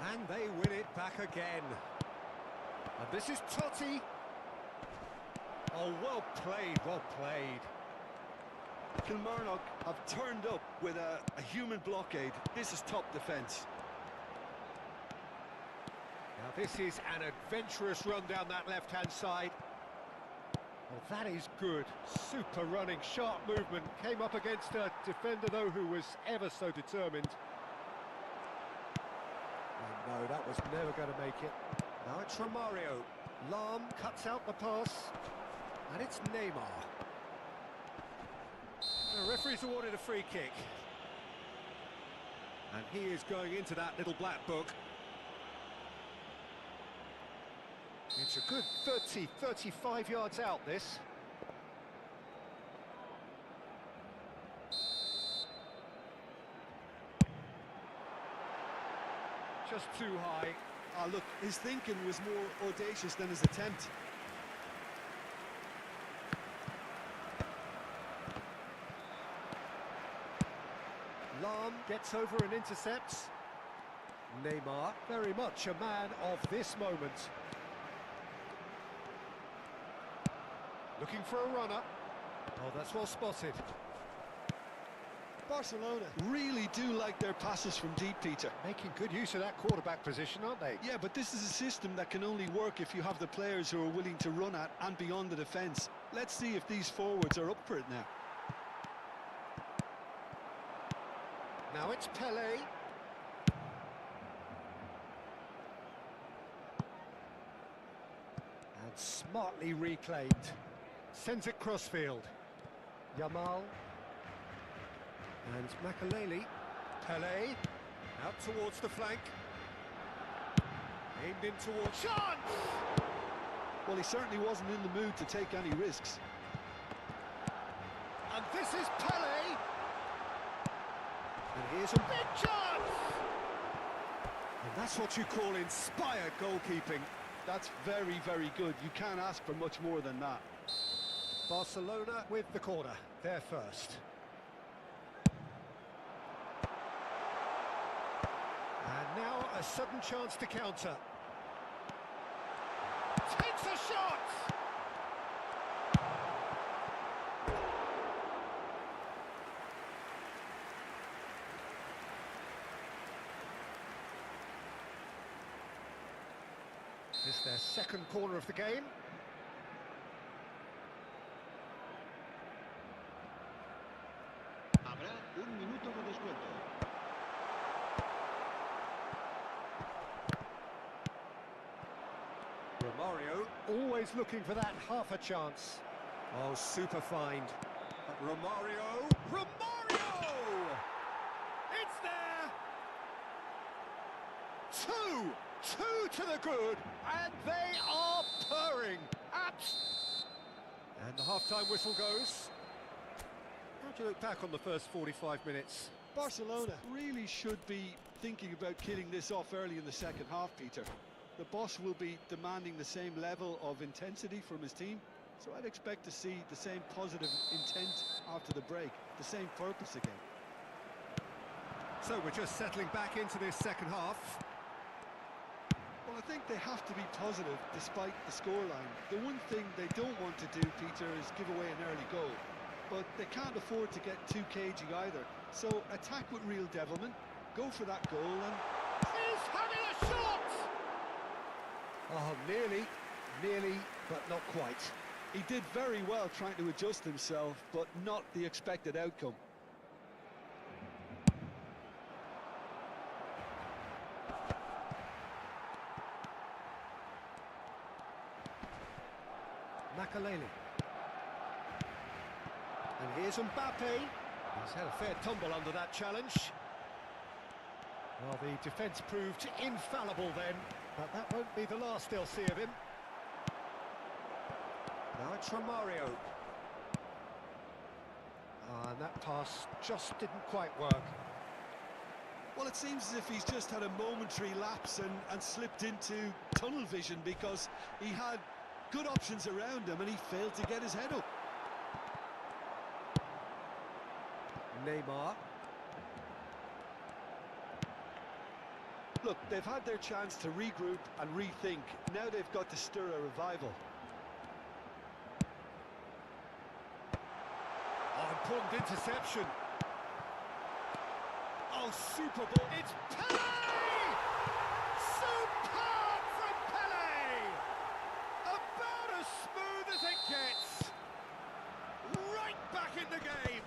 [SPEAKER 1] And they win it back again. And this is Totti. Oh, well played, well played.
[SPEAKER 4] Kilmarnock have turned up with a human blockade. This is top defence.
[SPEAKER 1] Now this is an adventurous run down that left-hand side. Well, that is good. Super running, sharp movement. Came up against a defender, though, who was ever so determined. And no, that was never going to make it. Now it's Romario. Lahm cuts out the pass. And it's Neymar. The referee's awarded a free kick. And he is going into that little black book. It's a good 30, 35 yards out, this. Just too high.
[SPEAKER 4] Ah, look, his thinking was more audacious than his attempt.
[SPEAKER 1] Lahm gets over and intercepts. Neymar, very much a man of this moment. Looking for a runner. Oh, that's well spotted.
[SPEAKER 4] Barcelona
[SPEAKER 3] really do like their passes from deep, Peter.
[SPEAKER 1] Making good use of that quarterback position, aren't they?
[SPEAKER 3] Yeah, but this is a system that can only work if you have the players who are willing to run at and beyond the defence. Let's see if these forwards are up for it now.
[SPEAKER 1] Now it's Pele. And smartly reclaimed. Sends it crossfield. Yamal. And Makaleli. Pele. Out towards the flank. Aimed in towards... Chance!
[SPEAKER 3] Well, he certainly wasn't in the mood to take any risks.
[SPEAKER 1] And this is Pele. And here's a big chance! And that's what you call inspired goalkeeping.
[SPEAKER 3] That's very, very good. You can't ask for much more than that.
[SPEAKER 1] Barcelona with the corner. They're first. And now a sudden chance to counter. Takes a shot! This is their second corner of the game.
[SPEAKER 2] Habrá un minuto de descuento.
[SPEAKER 1] Romario, always looking for that half a chance. Oh, super find. But Romario! Romario! It's there! Two to the good, and they are purring. And the half-time whistle goes. How do you look back on the first 45 minutes?
[SPEAKER 3] Barcelona really should be thinking about killing this off early in the second half, Peter. The boss will be demanding the same level of intensity from his team, so I'd expect to see the same positive intent after the break, the same purpose again.
[SPEAKER 1] So we're just settling back into this second half.
[SPEAKER 3] Well, I think they have to be positive despite the scoreline. The one thing they don't want to do, Peter, is give away an early goal. But they can't afford to get too cagey either. So attack with real devilment, go for that goal and...
[SPEAKER 1] He's having a shot! Oh, nearly, but not quite.
[SPEAKER 3] He did very well trying to adjust himself, but not the expected outcome.
[SPEAKER 1] Makaleli. And here's Mbappe. He's had a fair tumble under that challenge. Well, the defence proved infallible then, but that won't be the last they'll see of him. Now it's Romario. And that pass just didn't quite work.
[SPEAKER 3] Well, it seems as if he's just had a momentary lapse and slipped into tunnel vision because he had good options around him and he failed to get his head up.
[SPEAKER 1] Neymar.
[SPEAKER 3] Look, they've had their chance to regroup and rethink. Now they've got to stir a revival.
[SPEAKER 1] Oh, important interception. Oh, super ball. It's Pele! Superb from Pele! About as smooth as it gets. Right back in the game.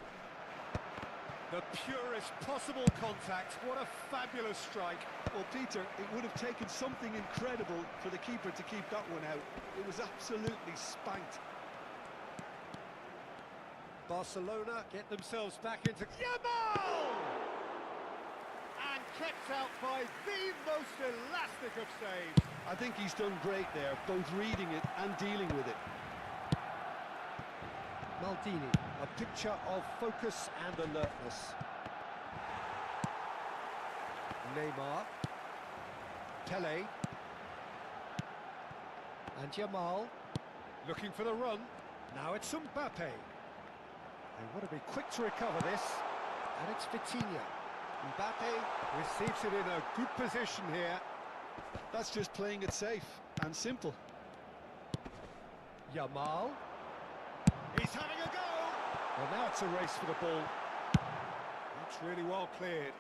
[SPEAKER 1] The purest possible contact. What a fabulous strike.
[SPEAKER 3] Well, Peter, it would have taken something incredible for the keeper to keep that one out. It was absolutely spanked.
[SPEAKER 1] Barcelona get themselves back into... Yamal! And kept out by the most elastic of saves.
[SPEAKER 3] I think he's done great there, both reading it and dealing with it.
[SPEAKER 1] Maldini, a picture of focus and alertness. Neymar. Pele. And Yamal. Looking for the run. Now it's Mbappe. They want to be quick to recover this. And it's Vitinha. Mbappe receives it in a good position here.
[SPEAKER 3] That's just playing it safe and simple.
[SPEAKER 1] Yamal. He's having a go! Well, now it's a race for the ball. It's really well cleared.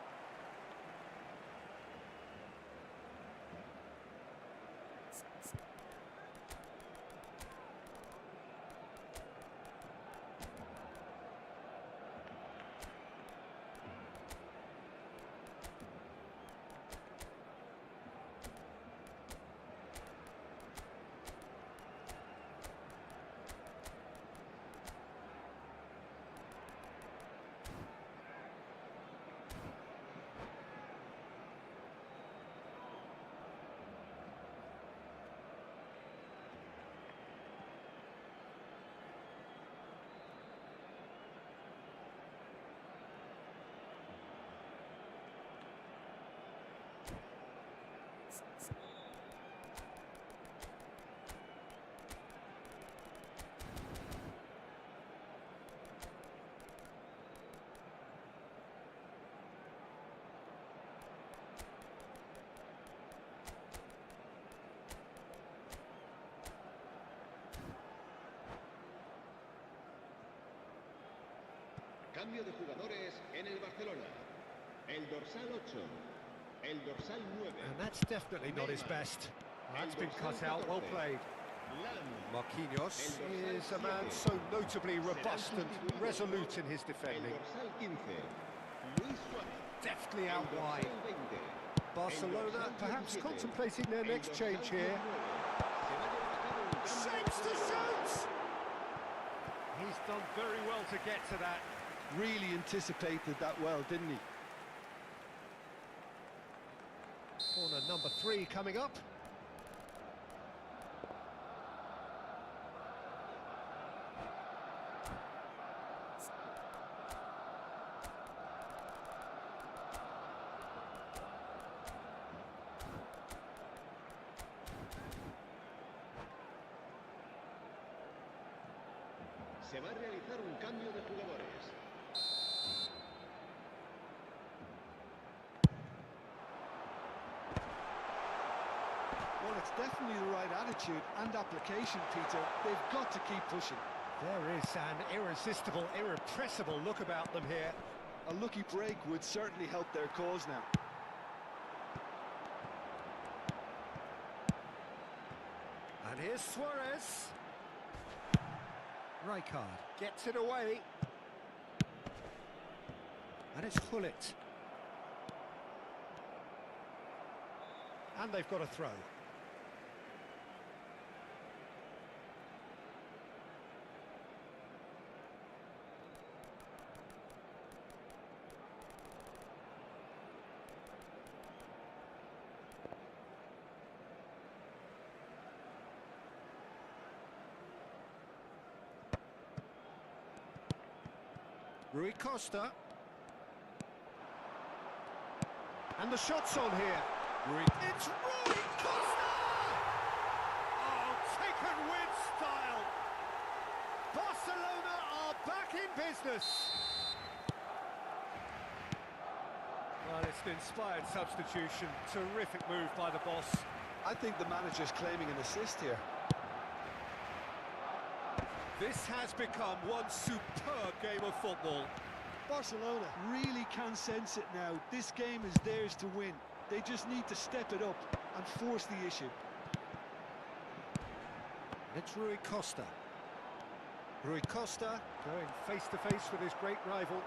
[SPEAKER 2] Cambio de jugadores en el Barcelona. El dorsal 8. El dorsal 9.
[SPEAKER 1] And that's definitely not his best. That's been cut out, well played. Marquinhos is a man so notably robust and resolute in his defending. Deftly out wide. Barcelona perhaps contemplating their next change here. Shapes to shoot! He's done very well to get to that.
[SPEAKER 3] Really anticipated that well, didn't he?
[SPEAKER 1] Corner number 3 coming up.
[SPEAKER 2] Se va a realizar un cambio de jugadores.
[SPEAKER 3] Well, it's definitely the right attitude and application, Peter. They've got to keep pushing.
[SPEAKER 1] There is an irresistible, irrepressible look about them here.
[SPEAKER 3] A lucky break would certainly help their cause now.
[SPEAKER 1] And here's Suarez. Rijkaard gets it away. And it's Gullit. And they've got a throw. Rui Costa. And the shot's on here. It's Rui Costa! Oh, taken with style. Barcelona are back in business. Well, it's an inspired substitution. Terrific move by the boss.
[SPEAKER 3] I think the manager's claiming an assist here.
[SPEAKER 1] This has become one superb game of football.
[SPEAKER 3] Barcelona really can sense it now. This game is theirs to win. They just need to step it up and force the issue.
[SPEAKER 1] It's Rui Costa. Rui Costa going face-to-face with his great rival.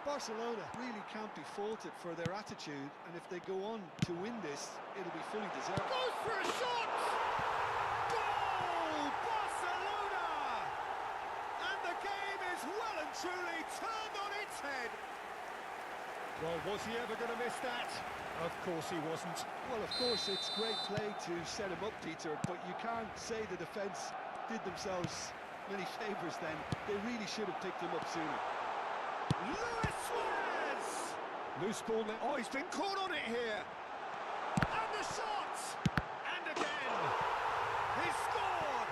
[SPEAKER 3] Barcelona really can't be faulted for their attitude, and if they go on to win this, it'll be fully deserved.
[SPEAKER 1] Goes for a shot! Goal! Barcelona! And the game is well and truly turned on its head. Well, was he ever going to miss that? Of course he wasn't.
[SPEAKER 3] Well, of course, it's great play to set him up, Peter, but you can't say the defence did themselves many favours then. They really should have picked him up sooner.
[SPEAKER 1] Luis Suarez! Loose ball there. Oh, he's been caught on it here. And the shot! And again! He scored!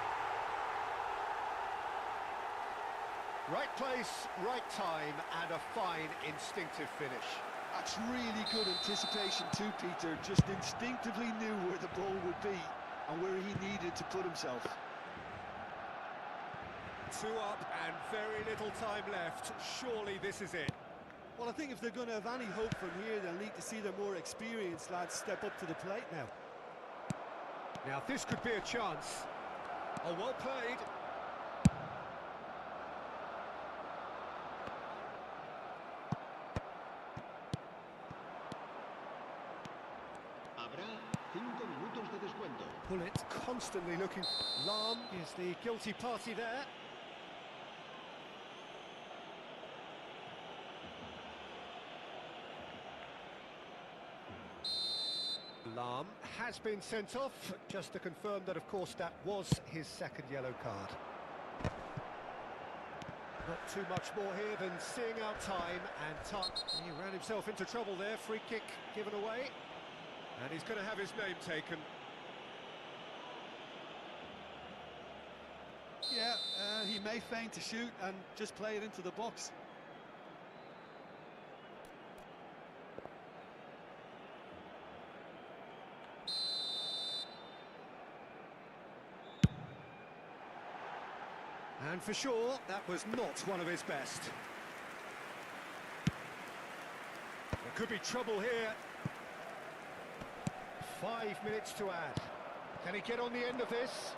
[SPEAKER 1] Right place, right time, and a fine instinctive finish.
[SPEAKER 3] That's really good anticipation too, Peter. Just instinctively knew where the ball would be and where he needed to put himself.
[SPEAKER 1] 2 up and very little time left. Surely this is it.
[SPEAKER 4] Well, I think if they're going to have any hope from here, they'll need to see their more experienced lads step up to the plate now.
[SPEAKER 1] Now this could be a chance. Oh, well played.
[SPEAKER 2] Habrá 5 minutos de descuento.
[SPEAKER 1] Bullet constantly looking. Lahm is the guilty party there. Lahm has been sent off, just to confirm that, of course, that was his second yellow card. Not too much more here than seeing out time and touch. He ran himself into trouble there, free kick given away. And he's going to have his name taken.
[SPEAKER 4] Yeah, he may feign to shoot and just play it into the box.
[SPEAKER 1] And for sure, that was not one of his best. There could be trouble here. 5 minutes to add. Can he get on the end of this?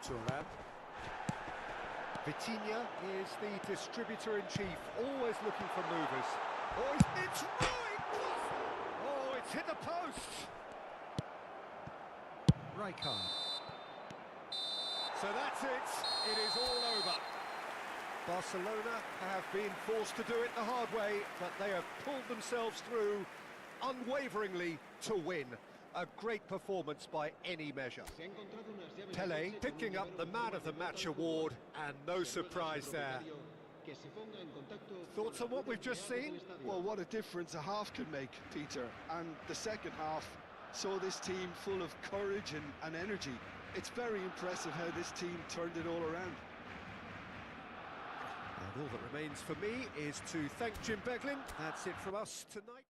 [SPEAKER 1] Thuram. Vitinha is the distributor-in-chief, always looking for movers. Oh, it's right! Oh, it's hit the post! Rijkaard. So that's it. It is all over. Barcelona have been forced to do it the hard way, but they have pulled themselves through unwaveringly to win. A great performance by any measure. Pelé picking up the Man of the Match award, and no surprise there. Thoughts on what we've just seen?
[SPEAKER 3] Well, what a difference a half can make, Peter. And the second half saw this team full of courage and energy. It's very impressive how this team turned it all around.
[SPEAKER 1] And all that remains for me is to thank Jim Beglin. That's it from us tonight.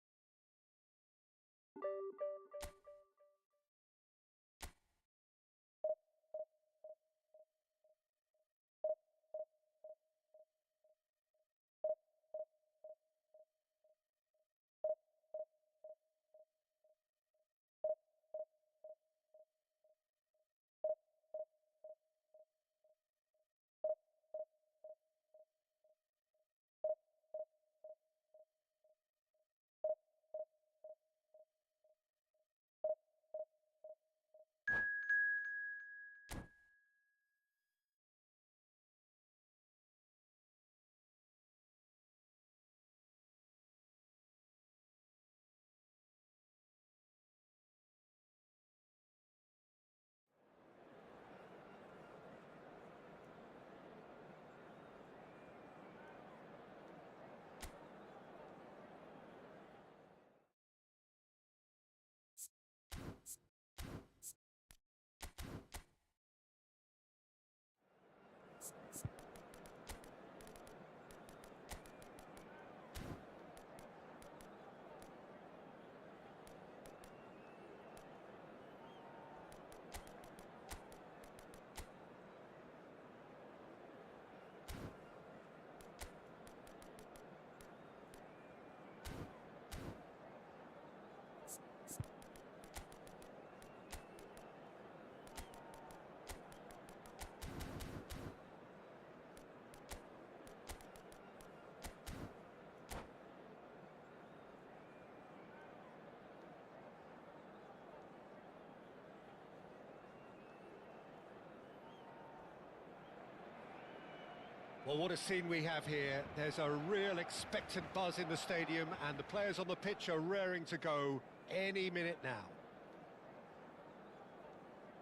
[SPEAKER 1] Well, what a scene we have here. There's a real expectant buzz in the stadium, and the players on the pitch are raring to go any minute now.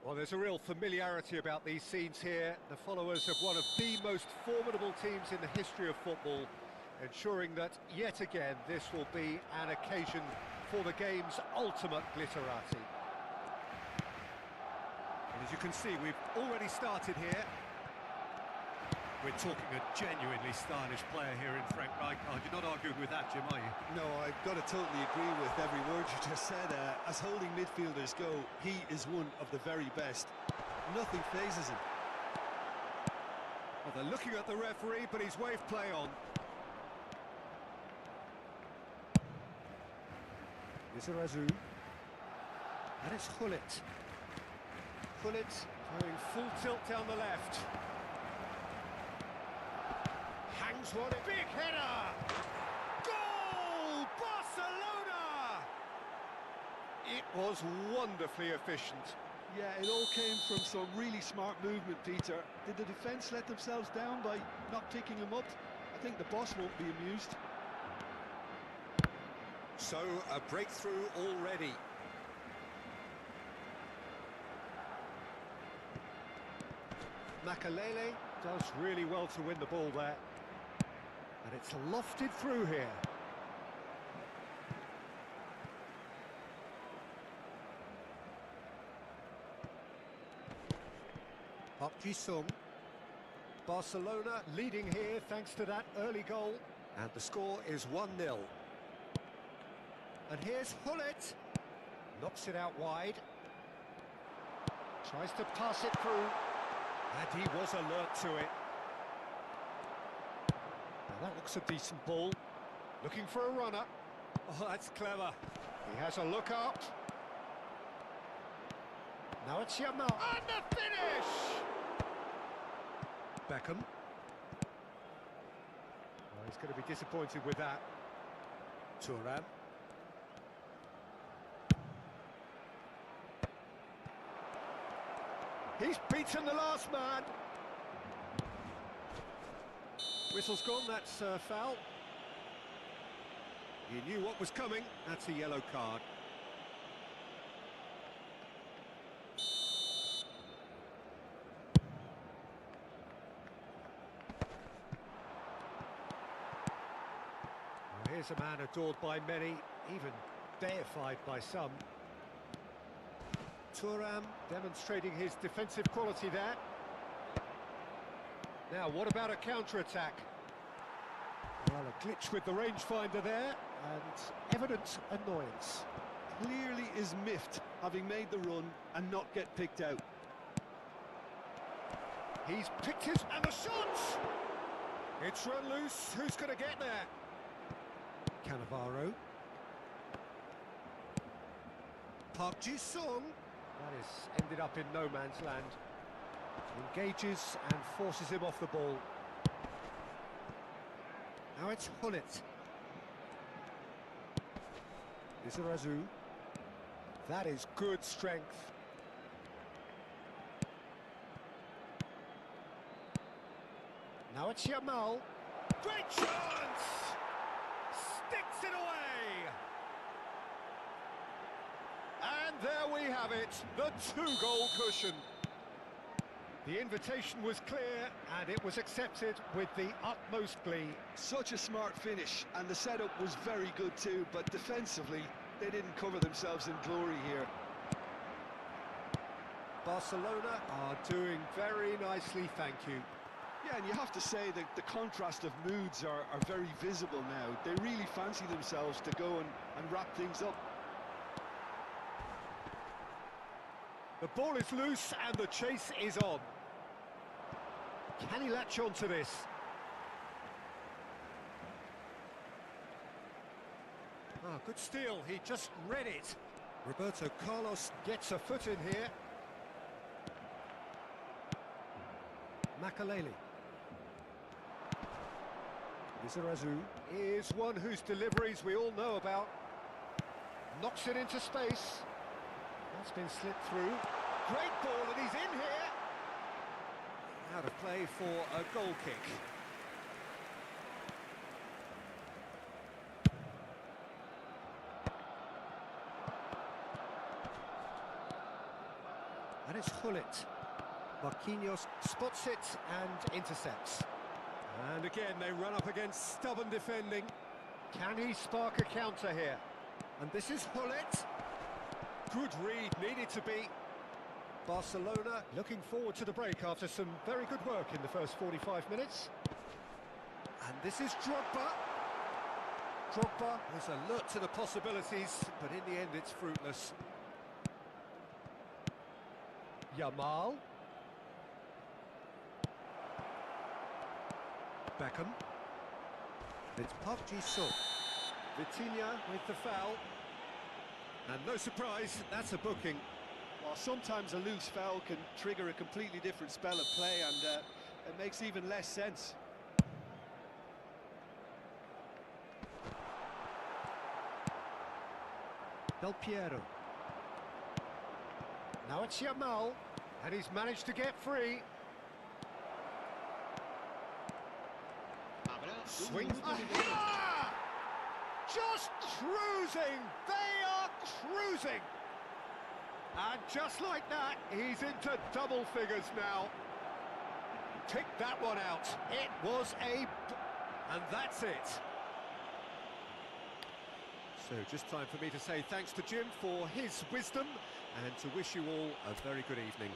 [SPEAKER 1] Well, there's a real familiarity about these scenes here. The followers of one of the most formidable teams in the history of football, ensuring that, yet again, this will be an occasion for the game's ultimate glitterati. And as you can see, we've already started here. We're talking a genuinely stylish player here in Frank Rijkaard. You're not arguing with that, Jim, are you?
[SPEAKER 4] No, I've got to totally agree with every word you just said. As holding midfielders go, he is one of the very best. Nothing phases him.
[SPEAKER 1] Well, they're looking at the referee, but he's waved play on. Lizarazu. And it's Gullit. Gullit going full tilt down the left. Hangs one, big header! Goal! Barcelona! It was wonderfully efficient.
[SPEAKER 3] Yeah, it all came from some really smart movement, Peter. Did the defence let themselves down by not picking him up? I think the boss won't be amused.
[SPEAKER 1] So, a breakthrough already. Makalele does really well to win the ball there. And it's lofted through here. Park Ji-sung. Barcelona leading here thanks to that early goal. And the score is 1-0. And here's Gullit. Knocks it out wide. Tries to pass it through. And he was alert to it. Now that looks a decent ball. Looking for a runner. Oh, that's clever. He has a look up. Now it's Yamal. And the finish! Beckham. Oh, he's going to be disappointed with that. Thuram. He's beaten the last man. Whistle's gone, that's a foul. He knew what was coming, that's a yellow card. Well, here's a man adored by many, even deified by some. Thuram demonstrating his defensive quality there. Now, what about a counter-attack? Well, a glitch with the rangefinder there, and evident annoyance.
[SPEAKER 3] Clearly is miffed, having made the run and not get picked out.
[SPEAKER 1] He's picked his... and the shot! It's run loose, who's going to get there? Cannavaro. Park Ji-sung. That is ended up in no man's land. Engages and forces him off the ball. Now it's Gullit. Lizarazu. That is good strength. Now it's Yamal. Great chance! Sticks it away! And there we have it, the two-goal cushion. The invitation was clear, and it was accepted with the utmost glee.
[SPEAKER 3] Such a smart finish, and the setup was very good too, but defensively, they didn't cover themselves in glory here.
[SPEAKER 1] Barcelona are doing very nicely, thank you.
[SPEAKER 3] Yeah, and you have to say that the contrast of moods are very visible now. They really fancy themselves to go and wrap things up.
[SPEAKER 1] The ball is loose and the chase is on. Can he latch on to this? Ah, good steal, he just read it. Roberto Carlos gets a foot in here. Makalele. Lizarazu is one whose deliveries we all know about. Knocks it into space. That's been slipped through. Great ball, and he's in here. Out of play for a goal kick. And it's Gullit. Marquinhos spots it and intercepts. And again, they run up against stubborn defending. Can he spark a counter here? And this is Gullit. Good read, needed to be. Barcelona looking forward to the break after some very good work in the first 45 minutes. And this is Drogba. Drogba is alert to the possibilities, but in the end it's fruitless. Yamal. Beckham. It's Park Ji-sung. Vitinha with the foul. And no surprise, that's a booking.
[SPEAKER 4] Well, sometimes a loose foul can trigger a completely different spell of play, and it makes even less sense.
[SPEAKER 1] Del Piero. Now it's Yamal, and he's managed to get free.
[SPEAKER 2] Habrá un
[SPEAKER 1] Swings.
[SPEAKER 2] minuto de descanso.
[SPEAKER 1] Ah! Just cruising! They are cruising! And just like that, he's into double figures now. Pick that one out. It was and that's it. So just time for me to say thanks to Jim for his wisdom and to wish you all a very good evening.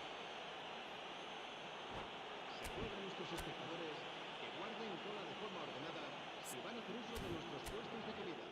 [SPEAKER 2] Se ruega a nuestros espectadores que guarden cola de forma ordenada si van a hacer uso de nuestros puestos de comida.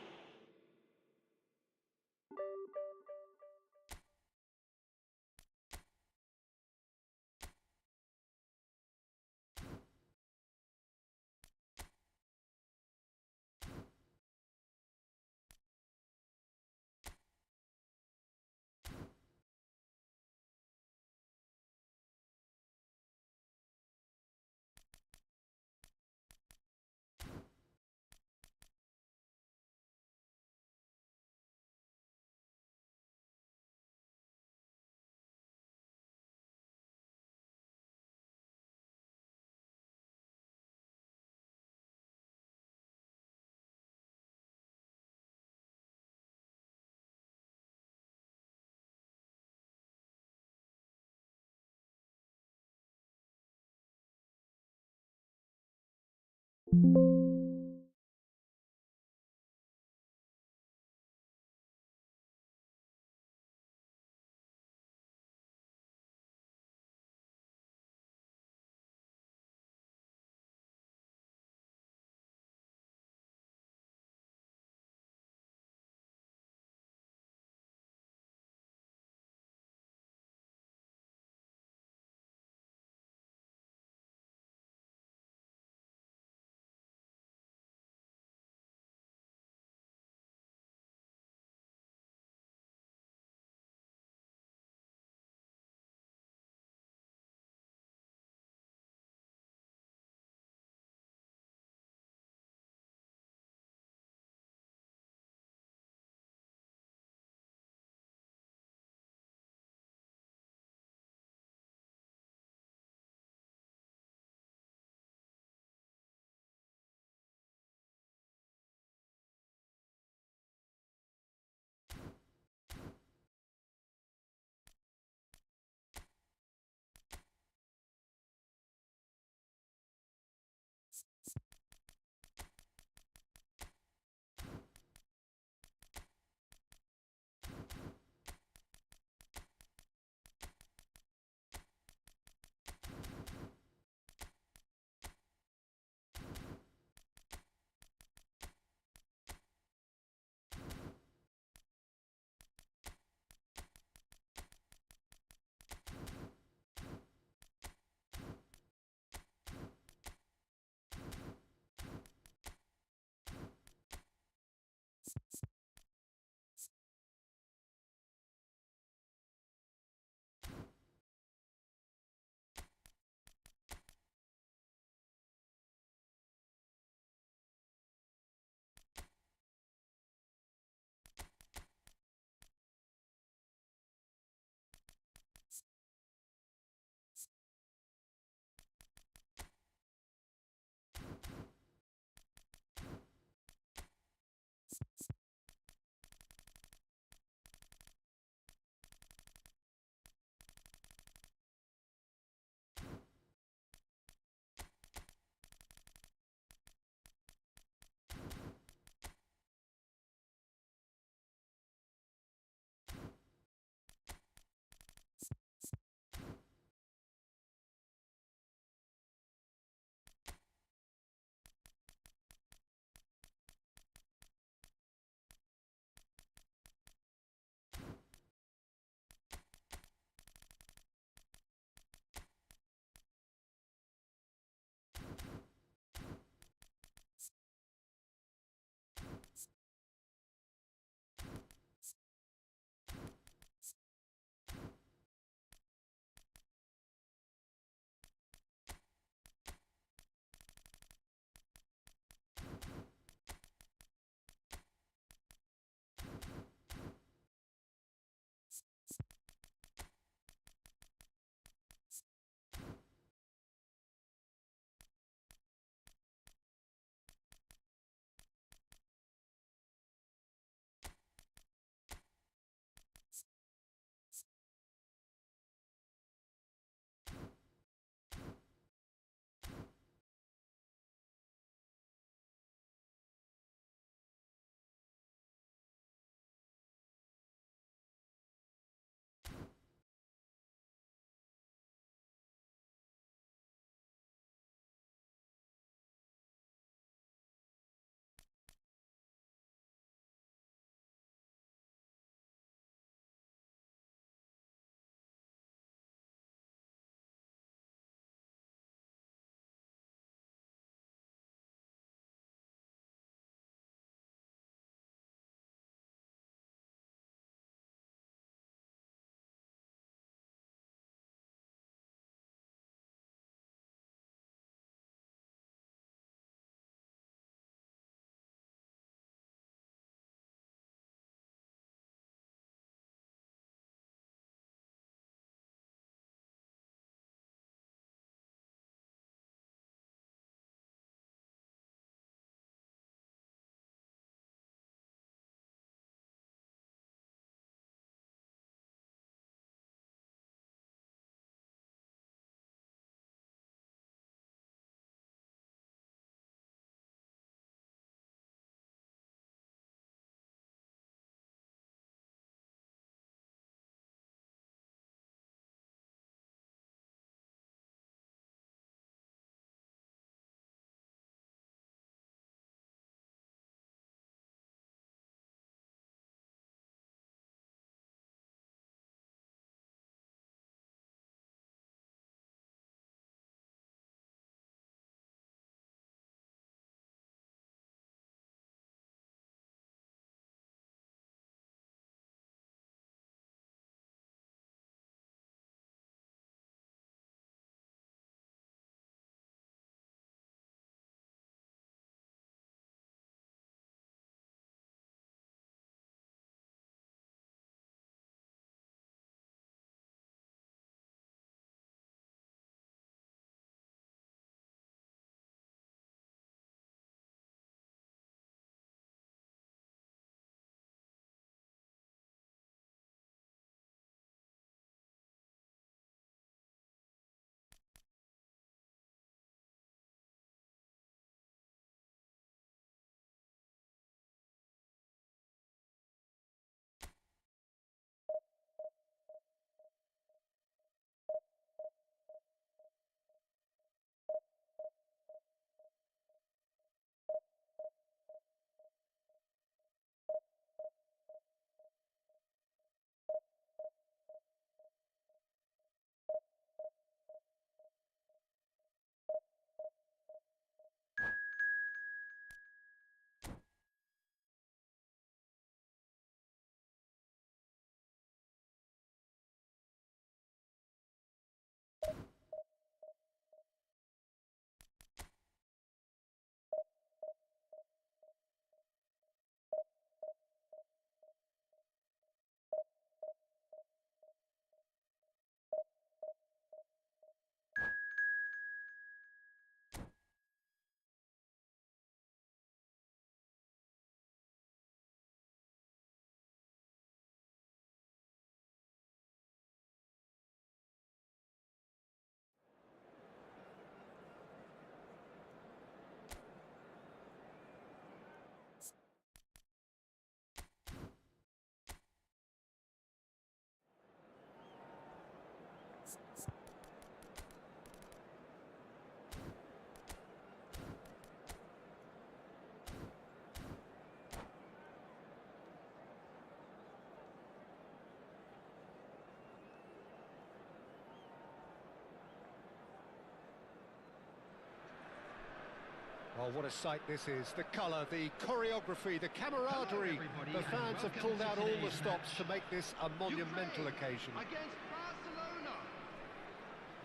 [SPEAKER 1] Oh, what a sight this is. The colour, the choreography, the camaraderie. The fans have pulled out all the stops to make this a monumental occasion.
[SPEAKER 2] Against Barcelona.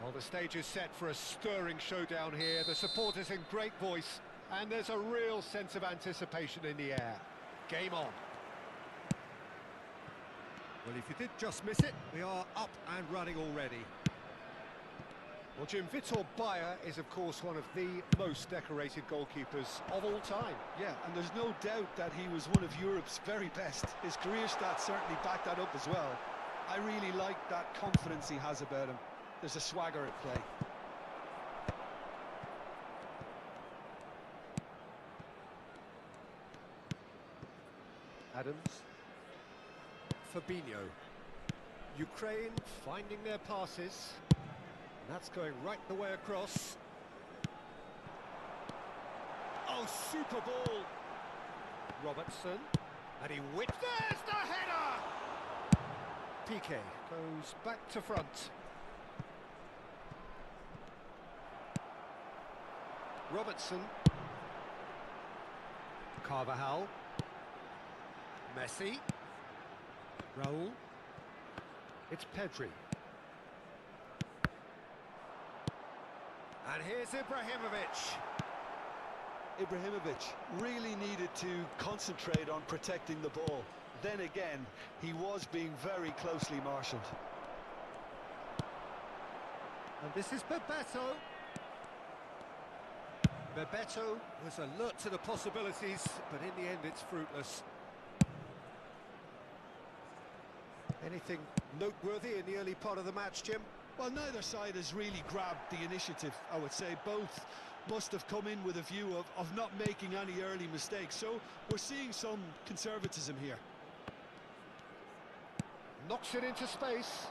[SPEAKER 1] Well, the stage is set for a stirring showdown here. The supporters in great voice, and there's a real sense of anticipation in the air. Game on. Well, if you did just miss it, we are up and running already. Well, Jim, Vitor Bayer is, of course, one of the most decorated goalkeepers of all time.
[SPEAKER 3] Yeah, and there's no doubt that he was one of Europe's very best. His career stats certainly back that up as well. I really like that confidence he has about him. There's a swagger at play.
[SPEAKER 1] Adams. Fabinho. Ukraine finding their passes. And that's going right the way across. Oh, super ball. Robertson. And he whips. There's the header! Piqué goes back to front. Robertson. Carvajal. Messi. Raul. It's Pedri. And here's Ibrahimovic.
[SPEAKER 3] Ibrahimovic really needed to concentrate on protecting the ball. Then again, he was being very closely marshalled.
[SPEAKER 1] And this is Bebeto. Bebeto was alert to the possibilities, but in the end it's fruitless. Anything noteworthy in the early part of the match, Jim?
[SPEAKER 3] Well, neither side has really grabbed the initiative, I would say. Both must have come in with a view of not making any early mistakes. So we're seeing some conservatism here.
[SPEAKER 1] Knocks it into space.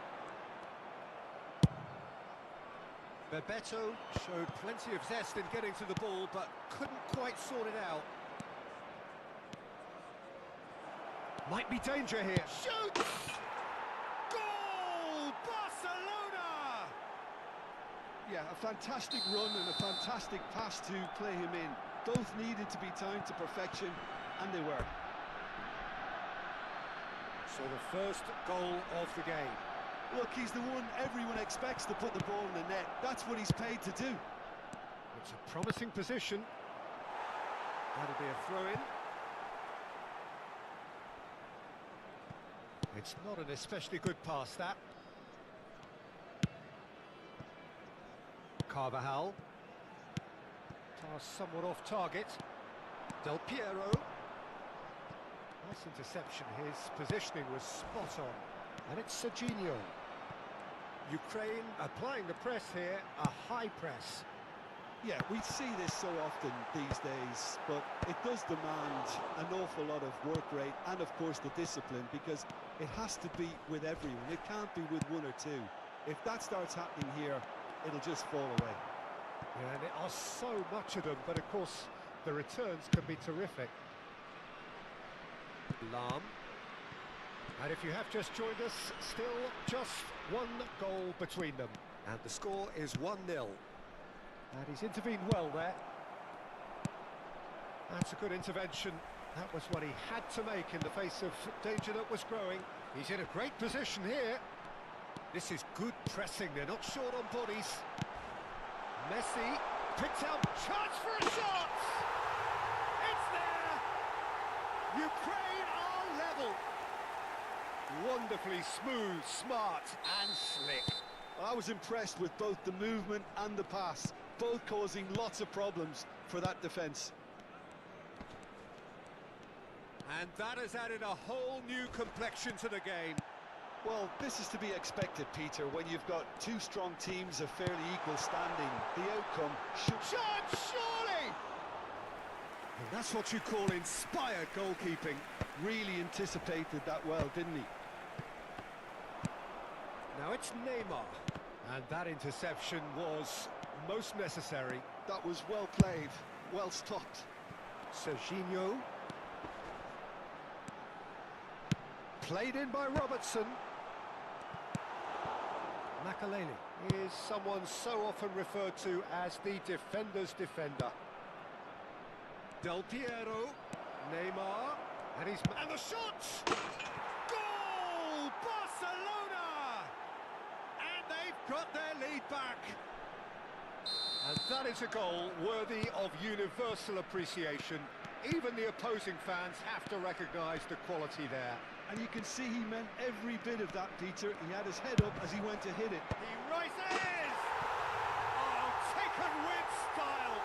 [SPEAKER 1] Bebeto showed plenty of zest in getting to the ball, but couldn't quite sort it out. Might be danger here. Shoots! Goal! Barcelona!
[SPEAKER 3] Yeah, a fantastic run and a fantastic pass to play him in. Both needed to be timed to perfection, and they were.
[SPEAKER 1] So the first goal of the game.
[SPEAKER 3] Look, he's the one everyone expects to put the ball in the net. That's what he's paid to do.
[SPEAKER 1] It's a promising position. That'll be a throw-in. It's not an especially good pass, that. Carvajal. Pass somewhat off target. Del Piero. Nice interception. His positioning was spot on. And it's Serginho. Ukraine applying the press here, a high press.
[SPEAKER 3] Yeah, we see this so often these days, but it does demand an awful lot of work rate and, of course, the discipline, because it has to be with everyone. It can't be with one or two. If that starts happening here, it'll just fall away.
[SPEAKER 1] Yeah, and there are so much of them, but of course the returns can be terrific. Lahm. And if you have just joined us, still just one goal between them. And the score is 1-0. And he's intervened well there. That's a good intervention. That was what he had to make in the face of danger that was growing. He's in a great position here. This is good pressing. They're not short on bodies. Messi picks out, chance for a shot! It's there! Ukraine are level. Wonderfully smooth, smart and slick.
[SPEAKER 3] I was impressed with both the movement and the pass, both causing lots of problems for that defence.
[SPEAKER 1] And that has added a whole new complexion to the game.
[SPEAKER 3] Well, this is to be expected, Peter, when you've got two strong teams of fairly equal standing. The outcome should...
[SPEAKER 1] Shot, surely! And that's what you call inspired goalkeeping.
[SPEAKER 3] Really anticipated that well, didn't he?
[SPEAKER 1] Now it's Neymar. And that interception was most necessary.
[SPEAKER 3] That was well played, well stopped.
[SPEAKER 1] Serginho. Played in by Robertson. Makaleli is someone so often referred to as the defender's defender. Del Piero, Neymar, and the shot! Goal! Barcelona! And they've got their lead back. And that is a goal worthy of universal appreciation. Even the opposing fans have to recognise the quality there.
[SPEAKER 3] And you can see he meant every bit of that, Peter. He had his head up as he went to hit it.
[SPEAKER 1] He rises! Oh, taken with style!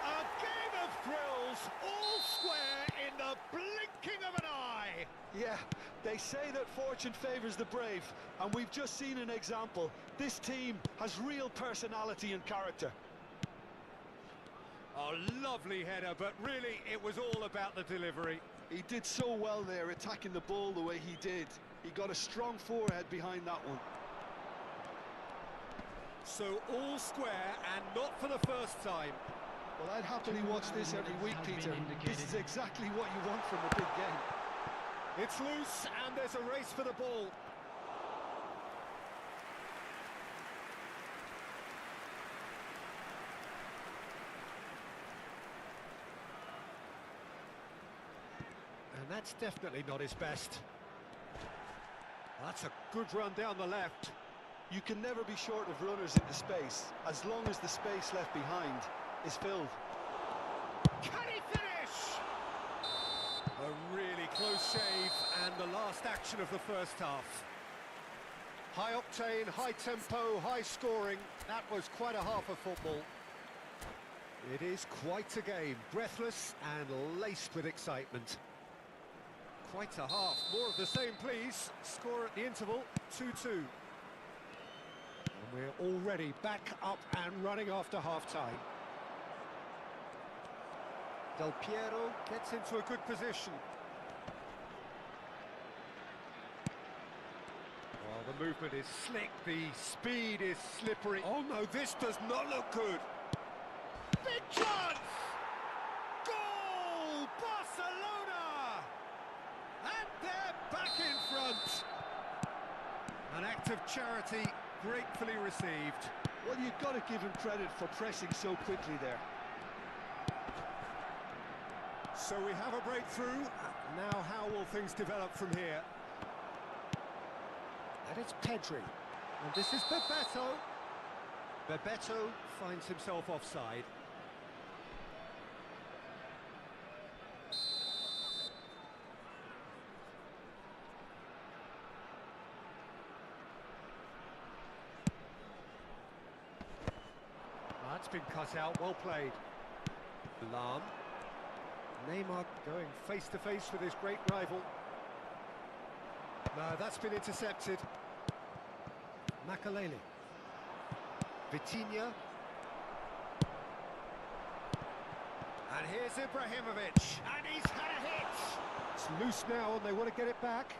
[SPEAKER 1] A game of thrills, all square in the blinking of an eye!
[SPEAKER 3] Yeah, they say that fortune favours the brave, and we've just seen an example. This team has real personality and character.
[SPEAKER 1] Oh, lovely header, but really it was all about the delivery.
[SPEAKER 3] He did so well there, attacking the ball the way he did. He got a strong forehead behind that one.
[SPEAKER 1] So all square, and not for the first time.
[SPEAKER 3] Well, I'd happily watch this every week, Peter. This is exactly what you want from a big game.
[SPEAKER 1] It's loose, and there's a race for the ball. And that's definitely not his best. That's a good run down the left.
[SPEAKER 3] You can never be short of runners into space, as long as the space left behind is filled.
[SPEAKER 1] Can he finish? A really close save, and the last action of the first half. High octane, high tempo, high scoring. That was quite a half of football. It is quite a game, breathless and laced with excitement. Quite a half. More of the same, please. Score at the interval, 2-2. And we're already back up and running after half-time. Del Piero gets into a good position. Well, the movement is slick, the speed is slippery. Oh no, this does not look good. Big chance! Goal! Barcelona! And they're back in front. An act of charity gratefully received.
[SPEAKER 3] Well, you've got to give him credit for pressing so quickly there.
[SPEAKER 1] So we have a breakthrough. Now how will things develop from here? And it's Pedri. And this is Bebeto. Bebeto finds himself offside. That's been cut out, well played. Lam. Neymar going face-to-face with his great rival. No, that's been intercepted. Makaleli. Vitinha. And here's Ibrahimovic. And he's had a hit. It's loose now and they want to get it back.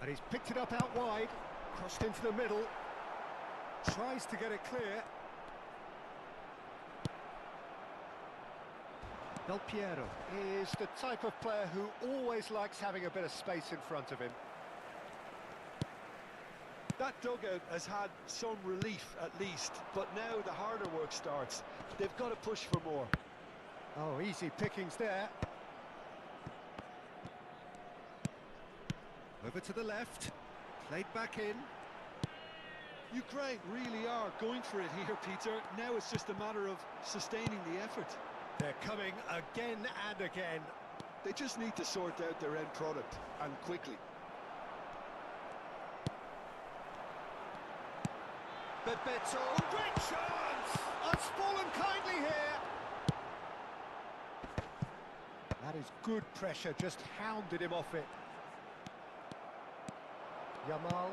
[SPEAKER 1] And he's picked it up out wide. Crossed into the middle. Tries to get it clear. Del Piero is the type of player who always likes having a bit of space in front of him.
[SPEAKER 3] That dugout has had some relief at least, but now the harder work starts. They've got to push for more.
[SPEAKER 1] Oh, easy pickings there. Over to the left. Played back in.
[SPEAKER 3] Ukraine really are going for it here, Peter. Now it's just a matter of sustaining the effort.
[SPEAKER 1] They're coming again and again.
[SPEAKER 3] They just need to sort out their end product, and quickly.
[SPEAKER 1] Bebeto, great chance! Unspoiled kindly here. That is good pressure, just hounded him off it. Yamal.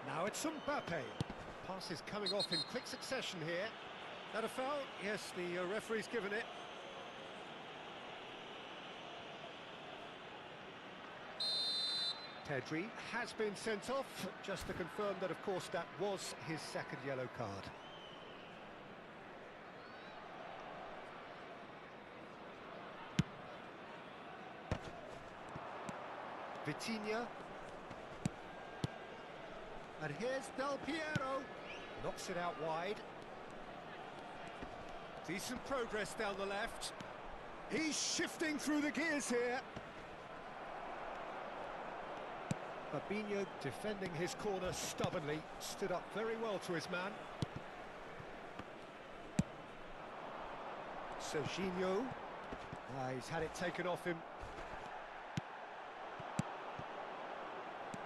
[SPEAKER 1] Now it's Mbappe. Pass is coming off in quick succession here. That a foul? Yes, the referee's given it. Pedri has been sent off, just to confirm that, of course, that was his second yellow card. Vitinha. And here's Del Piero. Knocks it out wide. Decent progress down the left. He's shifting through the gears here. Fabinho defending his corner stubbornly. Stood up very well to his man. Serginho. He's had it taken off him.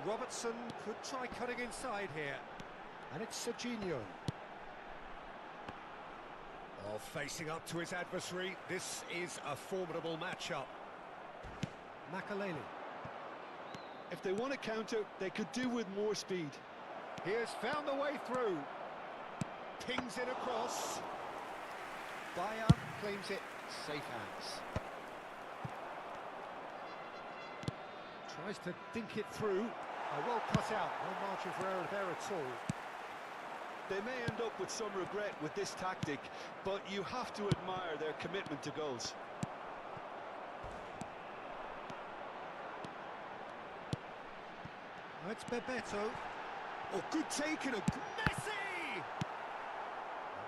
[SPEAKER 1] Robertson could try cutting inside here. And it's Serginho. Oh, facing up to his adversary. This is a formidable matchup. Makaleli.
[SPEAKER 3] If they want to counter, they could do with more speed.
[SPEAKER 1] He has found the way through. Pings it across. Bayer claims it. Safe hands. Tries to dink it through. Well cut out. No margin for error there at all.
[SPEAKER 3] They may end up with some regret with this tactic, but you have to admire their commitment to goals.
[SPEAKER 1] Now it's Bebeto. Oh, good take and a Messi!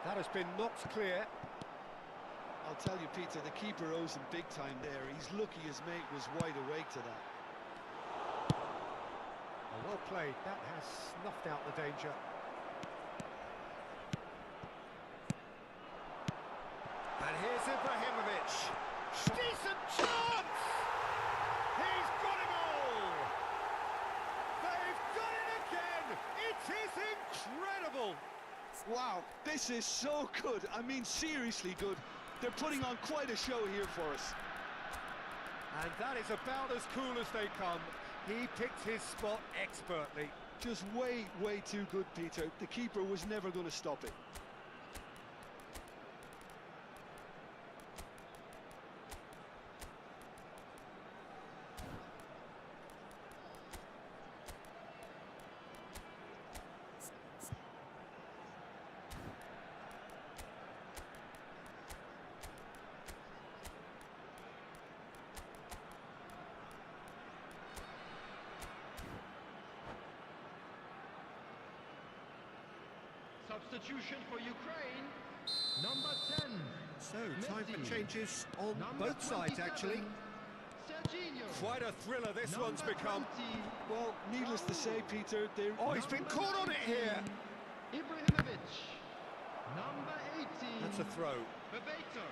[SPEAKER 1] That has been knocked clear.
[SPEAKER 3] I'll tell you, Peter, the keeper owes him big time there. He's lucky his mate was wide awake to that.
[SPEAKER 1] Oh, well played. That has snuffed out the danger. And here's Ibrahimovic. Decent chance! He's got it all! They've done it again! It is incredible!
[SPEAKER 3] Wow, this is so good. I mean, seriously good. They're putting on quite a show here for us.
[SPEAKER 1] And that is about as cool as they come. He picked his spot expertly.
[SPEAKER 3] Just way, way too good, Peter. The keeper was never going to stop it.
[SPEAKER 5] Substitution for Ukraine, number 10.
[SPEAKER 1] So, time for
[SPEAKER 5] Messi.
[SPEAKER 1] changes on
[SPEAKER 5] Number
[SPEAKER 1] both sides,
[SPEAKER 5] 27,
[SPEAKER 1] actually.
[SPEAKER 5] Serginho.
[SPEAKER 1] Quite a thriller this
[SPEAKER 5] Number
[SPEAKER 1] one's become.
[SPEAKER 5] 20,
[SPEAKER 3] Well, needless to say, Peter, they...
[SPEAKER 1] Oh, he's been caught on it here.
[SPEAKER 5] Ibrahimovic. Number 18.
[SPEAKER 1] That's a throw.
[SPEAKER 5] Bebeto.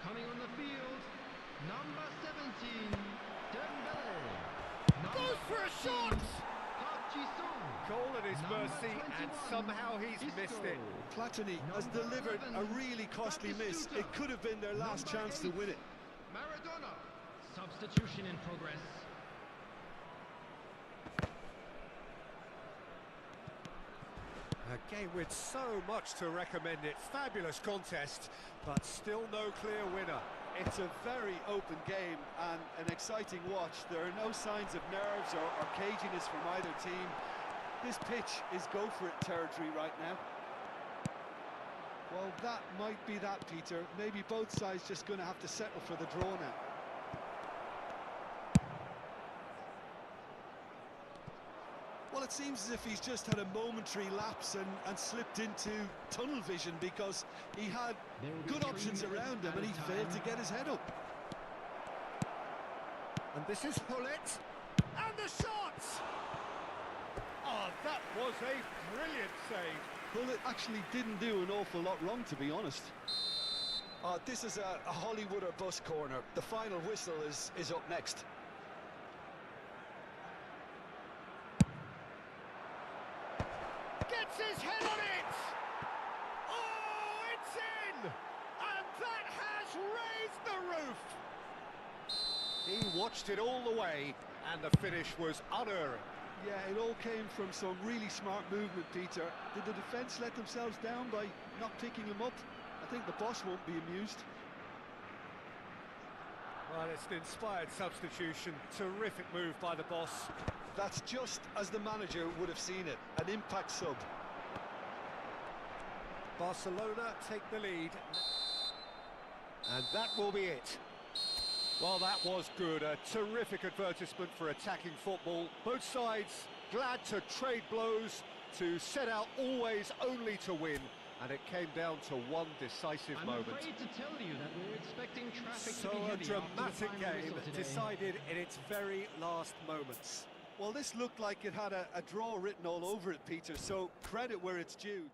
[SPEAKER 5] Coming on the field, number 17. Dembele.
[SPEAKER 1] Goes for a shot!
[SPEAKER 5] Park Ji-sung.
[SPEAKER 1] Goal at his
[SPEAKER 5] Number
[SPEAKER 1] mercy, and
[SPEAKER 5] 21,
[SPEAKER 1] somehow he's missed it.
[SPEAKER 3] Platini has
[SPEAKER 5] Number
[SPEAKER 3] delivered a
[SPEAKER 5] 11,
[SPEAKER 3] really costly miss.
[SPEAKER 5] Batistuta.
[SPEAKER 3] It could have been their last
[SPEAKER 5] Number
[SPEAKER 3] chance to
[SPEAKER 5] 8,
[SPEAKER 3] win it.
[SPEAKER 5] Maradona. Substitution in progress.
[SPEAKER 1] A game with so much to recommend it. Fabulous contest, but still no clear winner.
[SPEAKER 3] It's a very open game and an exciting watch. There are no signs of nerves or caginess from either team. This pitch is go-for-it territory right now. Well, that might be that, Peter. Maybe both sides just going to have to settle for the draw now. Well, it seems as if he's just had a momentary lapse and slipped into tunnel vision because he had
[SPEAKER 5] There will be
[SPEAKER 3] good
[SPEAKER 5] 3
[SPEAKER 3] options
[SPEAKER 5] minutes
[SPEAKER 3] around him and he
[SPEAKER 5] added
[SPEAKER 3] failed to
[SPEAKER 5] time.
[SPEAKER 3] get his head up.
[SPEAKER 1] And this is Hullet. And the shot! Oh, that was a brilliant save.
[SPEAKER 3] Well, it actually didn't do an awful lot wrong, to be honest. This is a Hollywood or bust corner. The final whistle is up next.
[SPEAKER 1] Gets his head on it! Oh, it's in! And that has raised the roof! He watched it all the way, and the finish was unerring.
[SPEAKER 3] Yeah, it all came from some really smart movement, Peter. Did the defence let themselves down by not picking him up? I think the boss won't be amused.
[SPEAKER 1] Well, it's an inspired substitution. Terrific move by the boss.
[SPEAKER 3] That's just as the manager would have seen it, an impact sub.
[SPEAKER 1] Barcelona take the lead. And that will be it. Well, that was good. A terrific advertisement for attacking football. Both sides glad to trade blows, to set out always only to win, and it came down to one decisive moment.
[SPEAKER 5] I'm afraid to tell you that we're expecting traffic
[SPEAKER 1] So
[SPEAKER 5] to be
[SPEAKER 1] a
[SPEAKER 5] heavy
[SPEAKER 1] dramatic
[SPEAKER 5] after the final
[SPEAKER 1] game
[SPEAKER 5] whistle today.
[SPEAKER 1] decided in its very last moments.
[SPEAKER 4] Well, this looked like it had a draw written all over it, Peter, so credit where it's due.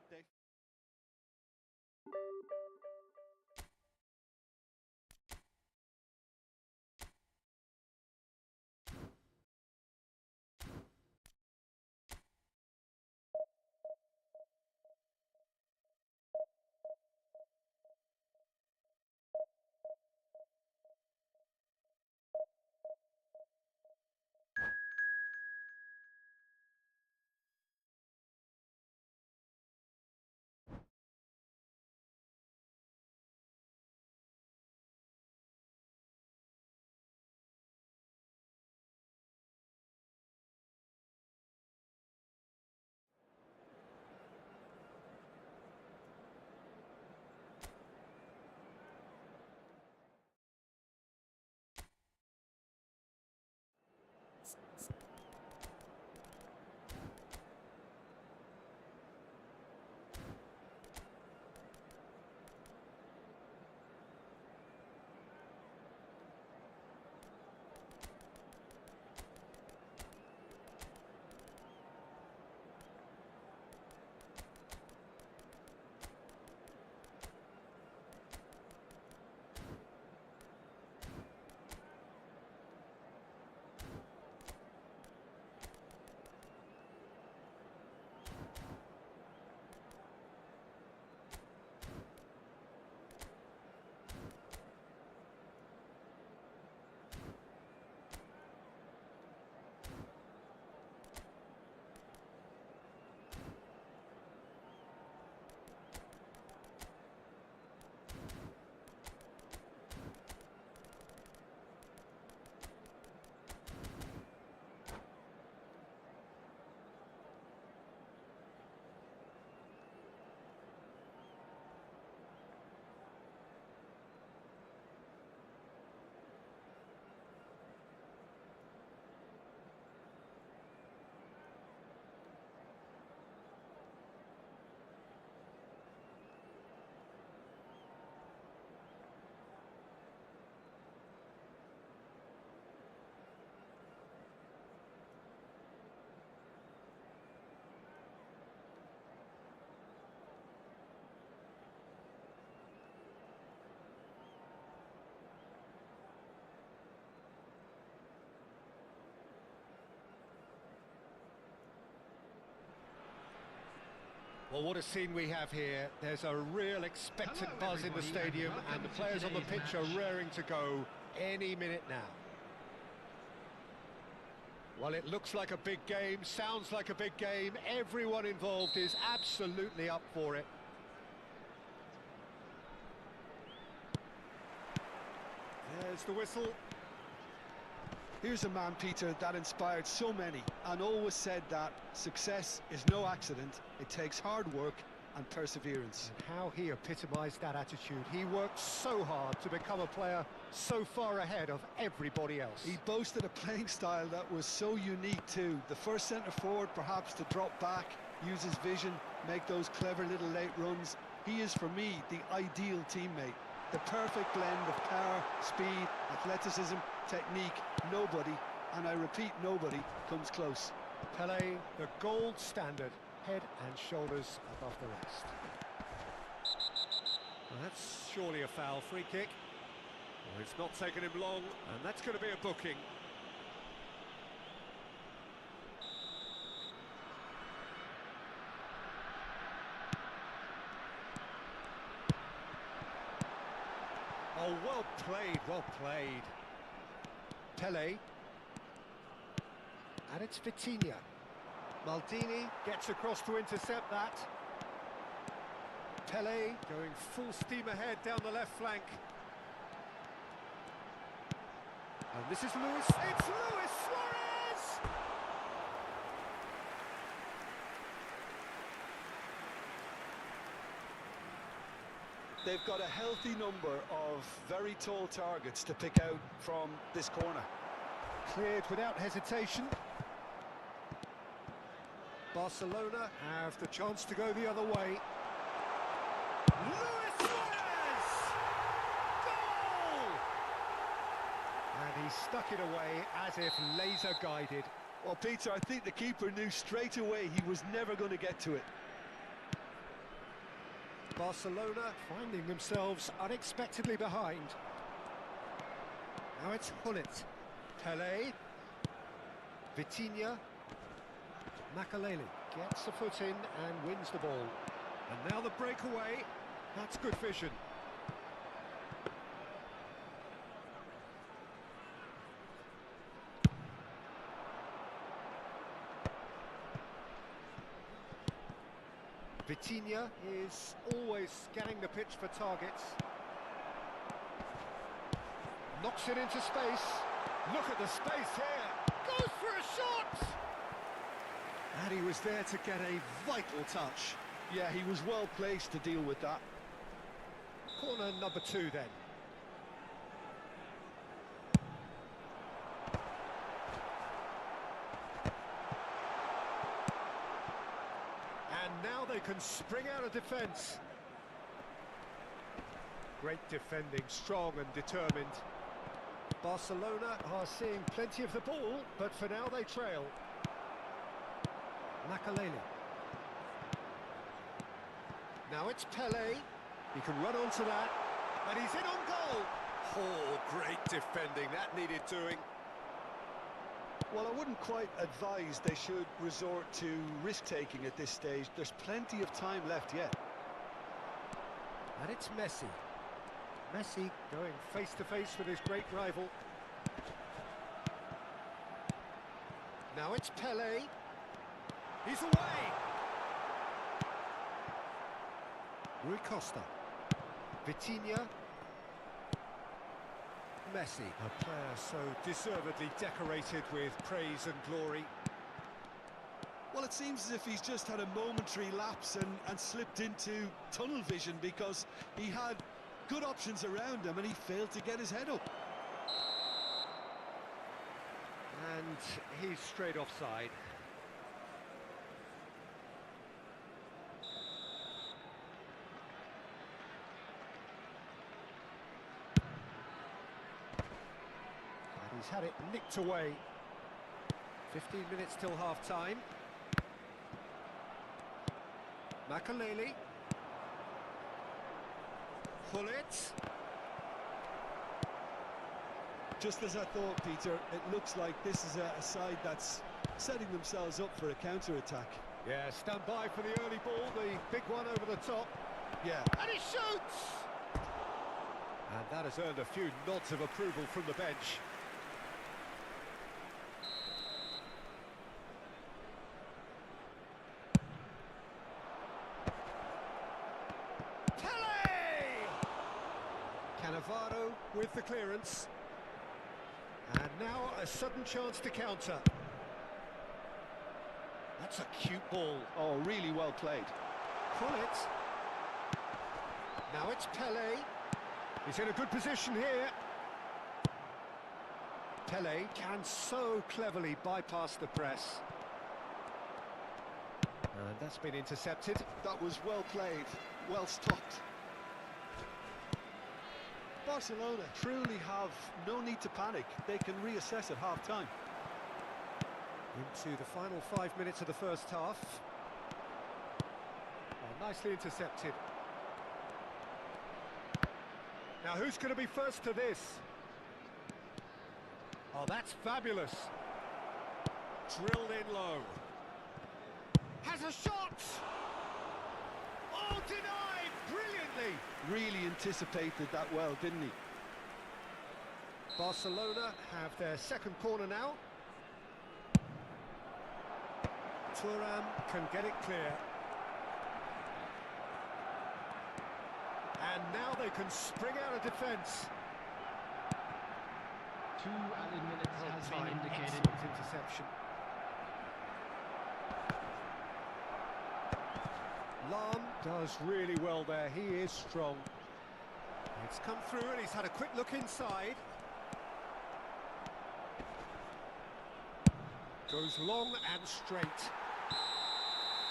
[SPEAKER 1] Well, what a scene we have here. There's a real expectant
[SPEAKER 5] Hello,
[SPEAKER 1] buzz in the
[SPEAKER 5] everybody,
[SPEAKER 1] stadium,
[SPEAKER 5] and
[SPEAKER 1] and the
[SPEAKER 5] welcome to
[SPEAKER 1] players on the
[SPEAKER 5] today's
[SPEAKER 1] pitch are
[SPEAKER 5] match.
[SPEAKER 1] raring to go any minute now. Well, it looks like a big game, sounds like a big game. Everyone involved is absolutely up for it. There's the whistle.
[SPEAKER 3] Here's a man, Peter, that inspired so many and always said that success is no accident. It takes hard work and perseverance.
[SPEAKER 1] And how he epitomised that attitude. He worked so hard to become a player so far ahead of everybody else.
[SPEAKER 3] He boasted a playing style that was so unique too. The first centre-forward perhaps to drop back, use his vision, make those clever little late runs. He is, for me, the ideal teammate. The perfect blend of power, speed, athleticism, technique. Nobody, and I repeat, nobody, comes close.
[SPEAKER 1] Pele, the gold standard, head and shoulders above the rest. Well, that's surely a foul. Free kick. Well, it's not taken him long, and that's going to be a booking. Oh, well played, well played. Pele. And it's Vitinha. Maldini gets across to intercept that. Pele going full steam ahead down the left flank. And this is Luis. It's Luis Suarez!
[SPEAKER 3] They've got a healthy number of very tall targets to pick out from this corner.
[SPEAKER 1] Cleared without hesitation. Barcelona have the chance to go the other way.
[SPEAKER 4] Luis Suarez! Goal!
[SPEAKER 1] And he stuck it away as if laser guided.
[SPEAKER 3] Well, Peter, I think the keeper knew straight away he was never going to get to it.
[SPEAKER 1] Barcelona finding themselves unexpectedly behind. Now it's Hullet. Pelé. Vitinha. Makaleli gets a foot in and wins the ball. And now the breakaway. That's good vision. Vitinha is always scanning the pitch for targets. Knocks it into space. Look at the space here. Goes for a shot! And he was there to get a vital touch.
[SPEAKER 3] Yeah, he was well placed to deal with that.
[SPEAKER 1] Corner number 2 then. And now they can spring out of defence. Great defending, strong and determined. Barcelona are seeing plenty of the ball, but for now they trail. Makaleli. Now it's Pelé. He can run onto that, and he's in on goal. Oh, great defending. That needed doing.
[SPEAKER 3] Well, I wouldn't quite advise they should resort to risk-taking at this stage. There's plenty of time left yet.
[SPEAKER 1] And it's Messi. Messi going face-to-face with his great rival. Now it's Pelé. He's away. Rui Costa. Vitinha. Messi, a player so deservedly decorated with praise and glory.
[SPEAKER 3] Well, it seems as if he's just had a momentary lapse and slipped into tunnel vision, because he had good options around him and he failed to get his head up.
[SPEAKER 1] And he's straight offside. And he's had it nicked away. 15 minutes till half-time. Makaleli. Hullet.
[SPEAKER 3] Just as I thought, Peter, it looks like this is a side that's setting themselves up for a counter-attack.
[SPEAKER 1] Yeah, stand by for the early ball, the big one over the top.
[SPEAKER 3] Yeah.
[SPEAKER 1] And he shoots! And that has earned a few nods of approval from the bench. Cannavaro with the clearance. And now a sudden chance to counter. That's a cute ball.
[SPEAKER 3] Oh, really well played.
[SPEAKER 1] Hullet. Now it's Pelé. He's in a good position here. Pelé can so cleverly bypass the press. And that's been intercepted.
[SPEAKER 3] That was well played, well stopped. Barcelona truly have no need to panic. They can reassess at half-time.
[SPEAKER 1] Into the final 5 minutes of the first half. Oh, nicely intercepted. Now who's going to be first to this? Oh, that's fabulous. Drilled in low. Has a shot! Oh, denied brilliantly!
[SPEAKER 3] Really anticipated that well, didn't he?
[SPEAKER 1] Barcelona have their second corner now. Thuram can get it clear. And now they can spring out of defence.
[SPEAKER 5] 2 added minutes has been indicated.
[SPEAKER 1] Excellent interception. Lahm does really well there. He is strong. It's come through and he's had a quick look inside. Goes long and straight.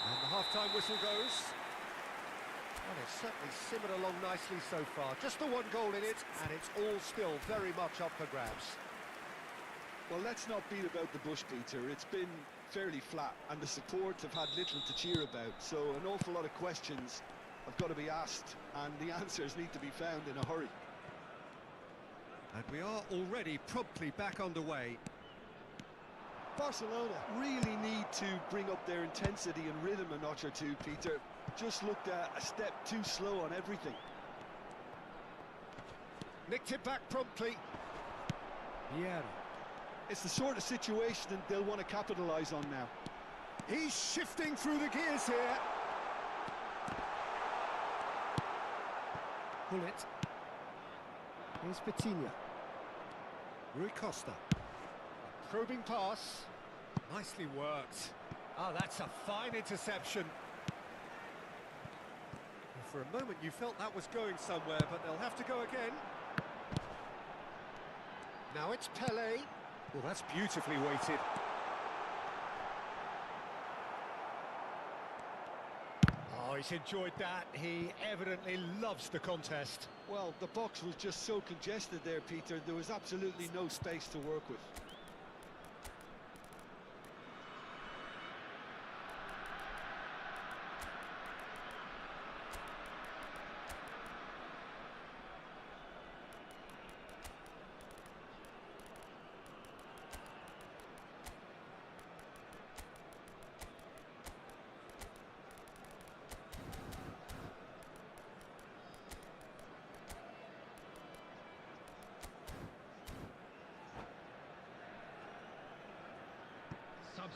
[SPEAKER 1] And the half-time whistle goes. And it's certainly simmered along nicely so far. Just the one goal in it, and it's all still very much up for grabs.
[SPEAKER 3] Well, let's not beat about the bush, Peter. It's been fairly flat, and the support have had little to cheer about. So an awful lot of questions have got to be asked, and the answers need to be found in a hurry.
[SPEAKER 1] And we are already promptly back underway.
[SPEAKER 3] Barcelona really need to bring up their intensity and rhythm a notch or two, Peter. Just looked a step too slow on everything.
[SPEAKER 1] Nicked it back promptly. Vieira.
[SPEAKER 3] It's the sort of situation that they'll want to capitalise on now.
[SPEAKER 1] He's shifting through the gears here. Pull it. Here's Vitinha. Rui Costa. Probing pass. Nicely worked. Oh, that's a fine interception. For a moment you felt that was going somewhere, but they'll have to go again. Now it's Pelé. Well, that's beautifully weighted. Oh, he's enjoyed that. He evidently loves the contest.
[SPEAKER 3] Well, the box was just so congested there, Peter. There was absolutely no space to work with.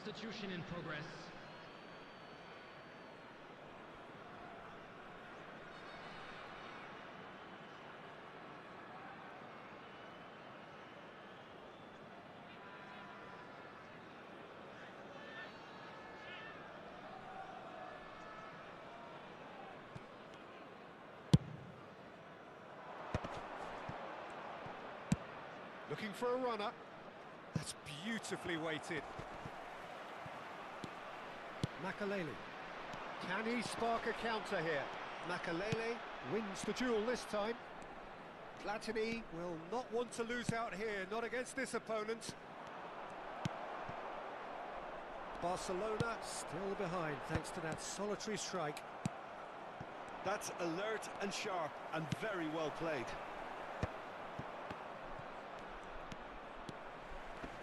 [SPEAKER 5] Substitution in progress.
[SPEAKER 1] Looking for a runner. That's beautifully weighted. Makalele. Can he spark a counter here? Makalele wins the duel this time. Platini will not want to lose out here, not against this opponent. Barcelona still behind thanks to that solitary strike.
[SPEAKER 3] That's alert and sharp and very well played.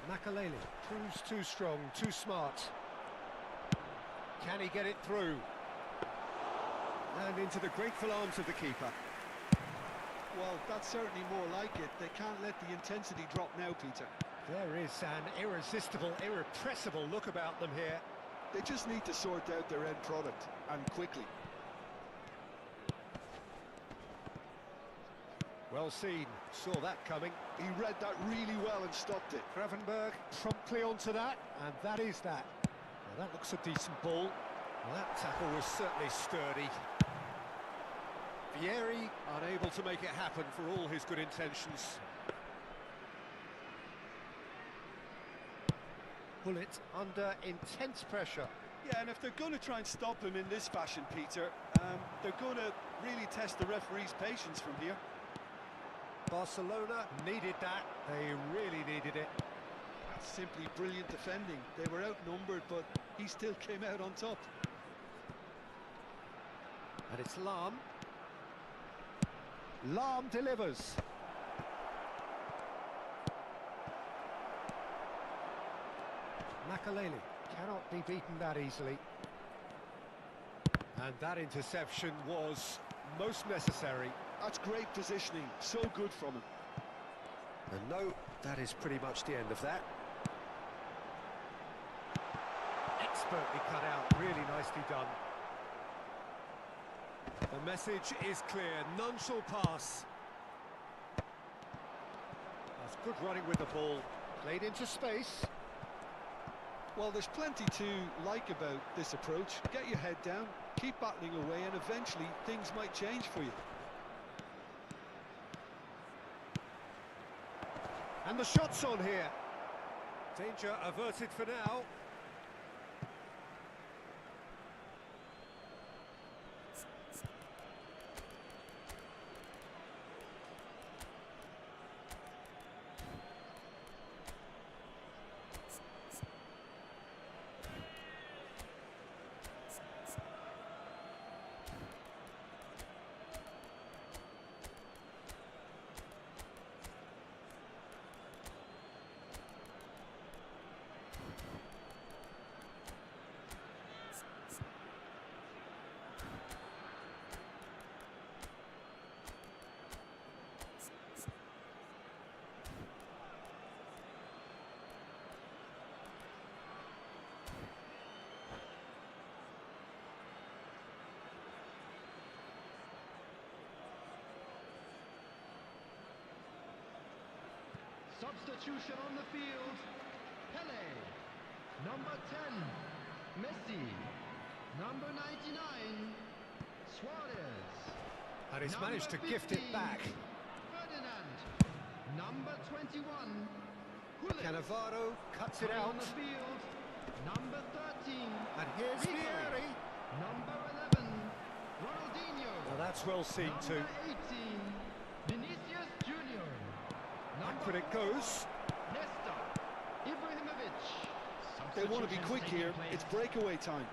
[SPEAKER 1] Makalele proves too strong, too smart. Can he get it through? And into the grateful arms of the keeper.
[SPEAKER 3] Well, that's certainly more like it. They can't let the intensity drop now, Peter.
[SPEAKER 1] There is an irresistible, irrepressible look about them here.
[SPEAKER 3] They just need to sort out their end product, and quickly.
[SPEAKER 1] Well seen, saw that coming.
[SPEAKER 3] He read that really well and stopped it.
[SPEAKER 1] Gravenberg promptly onto that, and that is that. Well, that looks a decent ball. Well, that tackle was certainly sturdy. Vieri unable to make it happen for all his good intentions. Bullet under intense pressure.
[SPEAKER 3] Yeah, and if they're going to try and stop him in this fashion, Peter, they're going to really test the referee's patience from here.
[SPEAKER 1] Barcelona needed that. They really needed it.
[SPEAKER 3] That's simply brilliant defending. They were outnumbered, but he still came out on top.
[SPEAKER 1] And it's Lahm. Lahm delivers. Makalele cannot be beaten that easily. And that interception was most necessary.
[SPEAKER 3] That's great positioning, so good from him.
[SPEAKER 1] And no, that is pretty much the end of that. Expertly cut out, really nicely done. The message is clear, none shall pass. That's good running with the ball, played into space.
[SPEAKER 3] Well, there's plenty to like about this approach. Get your head down, keep battling away, and eventually things might change for you.
[SPEAKER 1] And the shot's on here. Danger averted for now.
[SPEAKER 5] Substitution on the field. Pele. Number 10, Messi. Number 99, Suarez.
[SPEAKER 1] And he's
[SPEAKER 5] Number
[SPEAKER 1] managed to gift it
[SPEAKER 5] 15,
[SPEAKER 1] back.
[SPEAKER 5] Ferdinand. Number 21, Gullit.
[SPEAKER 1] Cannavaro cuts it
[SPEAKER 5] Coming
[SPEAKER 1] out.
[SPEAKER 5] on the field. Number 13,
[SPEAKER 1] And here's
[SPEAKER 5] Rico.
[SPEAKER 1] Vieri.
[SPEAKER 5] Number 11, Ronaldinho.
[SPEAKER 1] Well, that's well seen too.
[SPEAKER 5] Number 18, Vinicius Junior.
[SPEAKER 1] Back it goes.
[SPEAKER 5] Nesta, Ibrahimovic.
[SPEAKER 3] They want to be
[SPEAKER 5] Substitutions
[SPEAKER 3] quick
[SPEAKER 5] taking
[SPEAKER 3] here.
[SPEAKER 5] place.
[SPEAKER 3] It's breakaway time.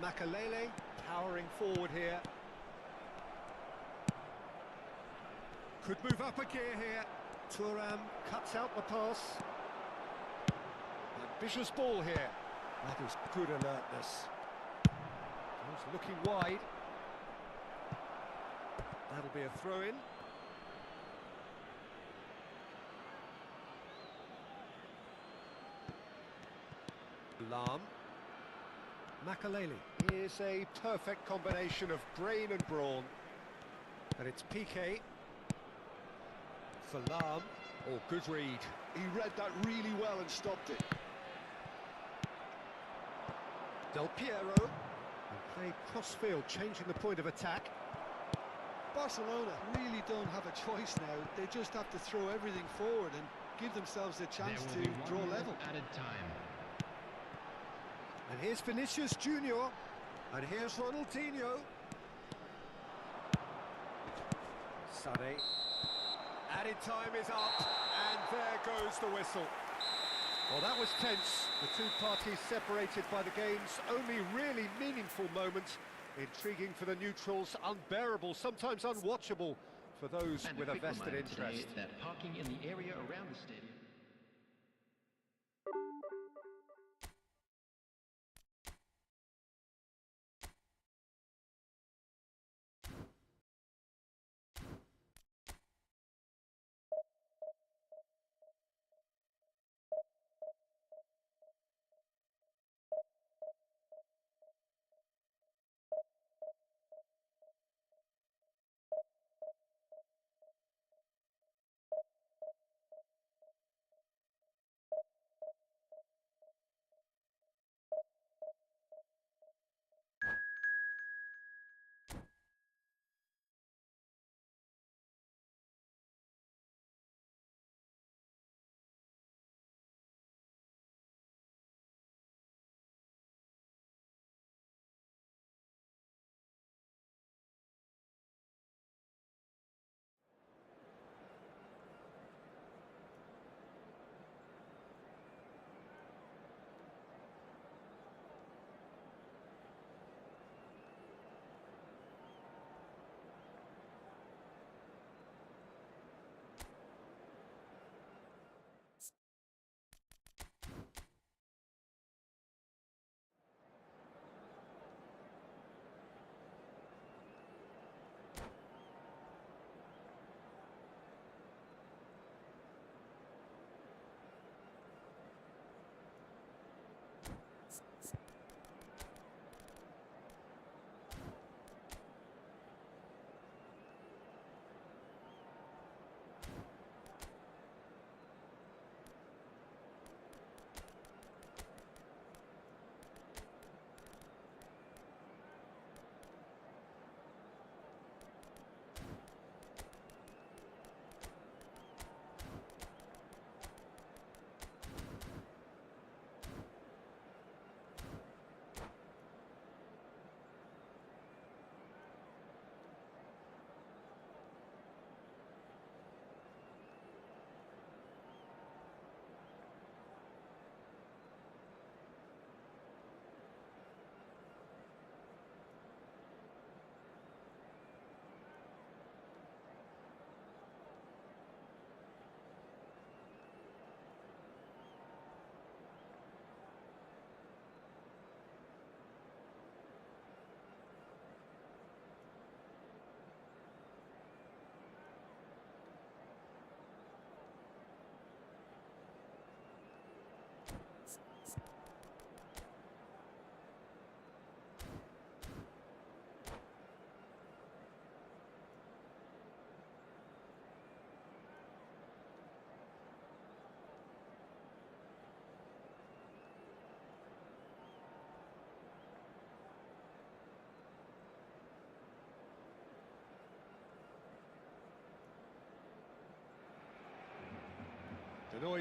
[SPEAKER 1] Makalele powering forward here. Could move up a gear here. Thuram cuts out the pass. Ambitious ball here. That is good alertness. He's looking wide. That'll be a throw-in. Lam. Makalele. Here's a perfect combination of brain and brawn. And it's Piqué. For Lam. Oh, good read.
[SPEAKER 3] He read that really well and stopped it.
[SPEAKER 1] Del Piero. And play cross-field, changing the point of attack.
[SPEAKER 3] Barcelona really don't have a choice now. They just have to throw everything forward and give themselves a chance
[SPEAKER 5] There
[SPEAKER 3] to
[SPEAKER 5] will be one
[SPEAKER 3] draw
[SPEAKER 5] minute
[SPEAKER 3] level.
[SPEAKER 5] added time.
[SPEAKER 1] And here's Vinicius Junior. And here's Ronaldinho. Sané. Added time is up. And there goes the whistle. Well, that was tense. The two parties separated by the game's only really meaningful moment. Intriguing for the neutrals, unbearable, sometimes unwatchable for those
[SPEAKER 2] And
[SPEAKER 1] with a
[SPEAKER 2] quick
[SPEAKER 1] vested
[SPEAKER 2] reminder today
[SPEAKER 1] interest.
[SPEAKER 2] that parking in the area around the stadium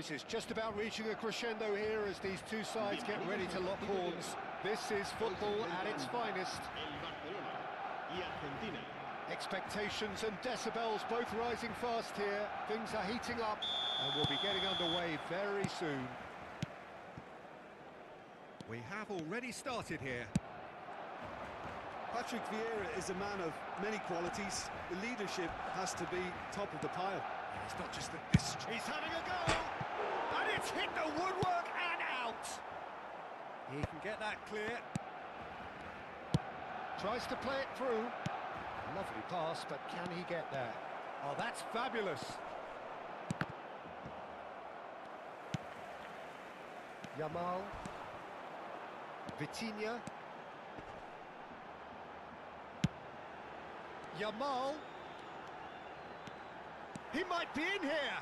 [SPEAKER 1] boys, it's just about reaching a crescendo here as these two sides get ready to lock horns. This is football at its finest.
[SPEAKER 2] El Barcelona y Argentina.
[SPEAKER 1] Expectations and decibels both rising fast here. Things are heating up and we'll be getting underway very soon. We have already started here.
[SPEAKER 3] Patrick Vieira is a man of many qualities. The leadership has to be top of the pile.
[SPEAKER 1] It's not just that this... He's having a go! And it's hit the woodwork and out! He can get that clear. Tries to play it through. Lovely pass, but can he get there? Oh, that's fabulous! Yamal. Vitinha. Yamal. He might be in here.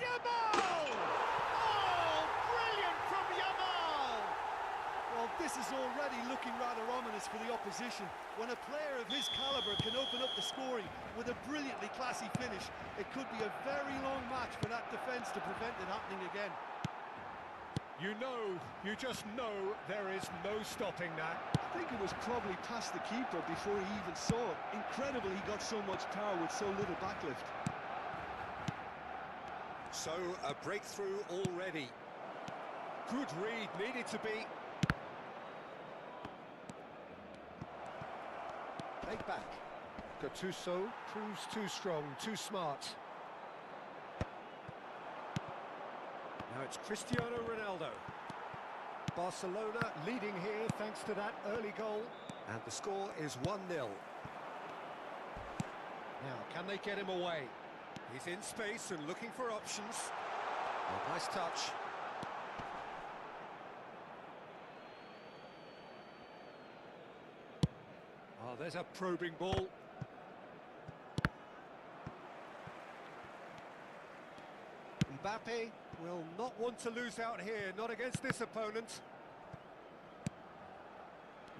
[SPEAKER 1] Yamal! Oh, brilliant from Yamal!
[SPEAKER 4] Well, this is already looking rather ominous for the opposition. When a player of his calibre can open up the scoring with a brilliantly classy finish, it could be a very long match for that defence to prevent it happening again.
[SPEAKER 1] You just know there is no stopping that.
[SPEAKER 3] I think it was probably past the keeper before he even saw it. Incredible he got so much power with so little backlift.
[SPEAKER 1] So, a breakthrough already. Good read, needed to be. Take back. Gattuso proves too strong, too smart. Now it's Cristiano Ronaldo. Barcelona leading here thanks to that early goal. And the score is 1-0. Now, can they get him away? He's in space and looking for options. Oh, nice touch. Oh, there's a probing ball. Mbappe will not want to lose out here, not against this opponent.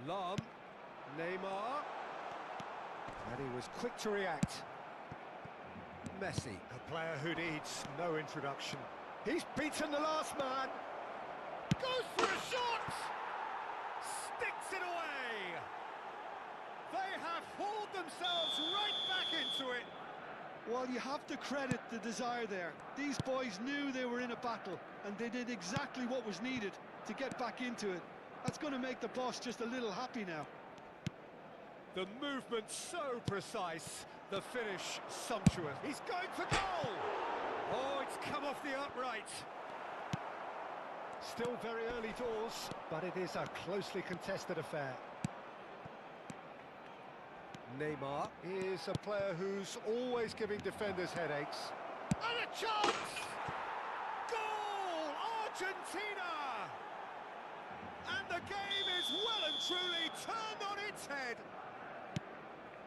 [SPEAKER 1] Lahm, Neymar, and he was quick to react. Messi, a player who needs no introduction. He's beaten the last man. Goes for a shot! Sticks it away! They have hauled themselves right back into it.
[SPEAKER 3] Well, you have to credit the desire there. These boys knew they were in a battle, and they did exactly what was needed to get back into it. That's going to make the boss just a little happy now.
[SPEAKER 1] The movement so precise, the finish sumptuous. He's going for goal! Oh, it's come off the upright. Still very early doors, but it is a closely contested affair. Neymar is a player who's always giving defenders headaches. And a chance! Goal! Argentina! And the game is well and truly turned on its head.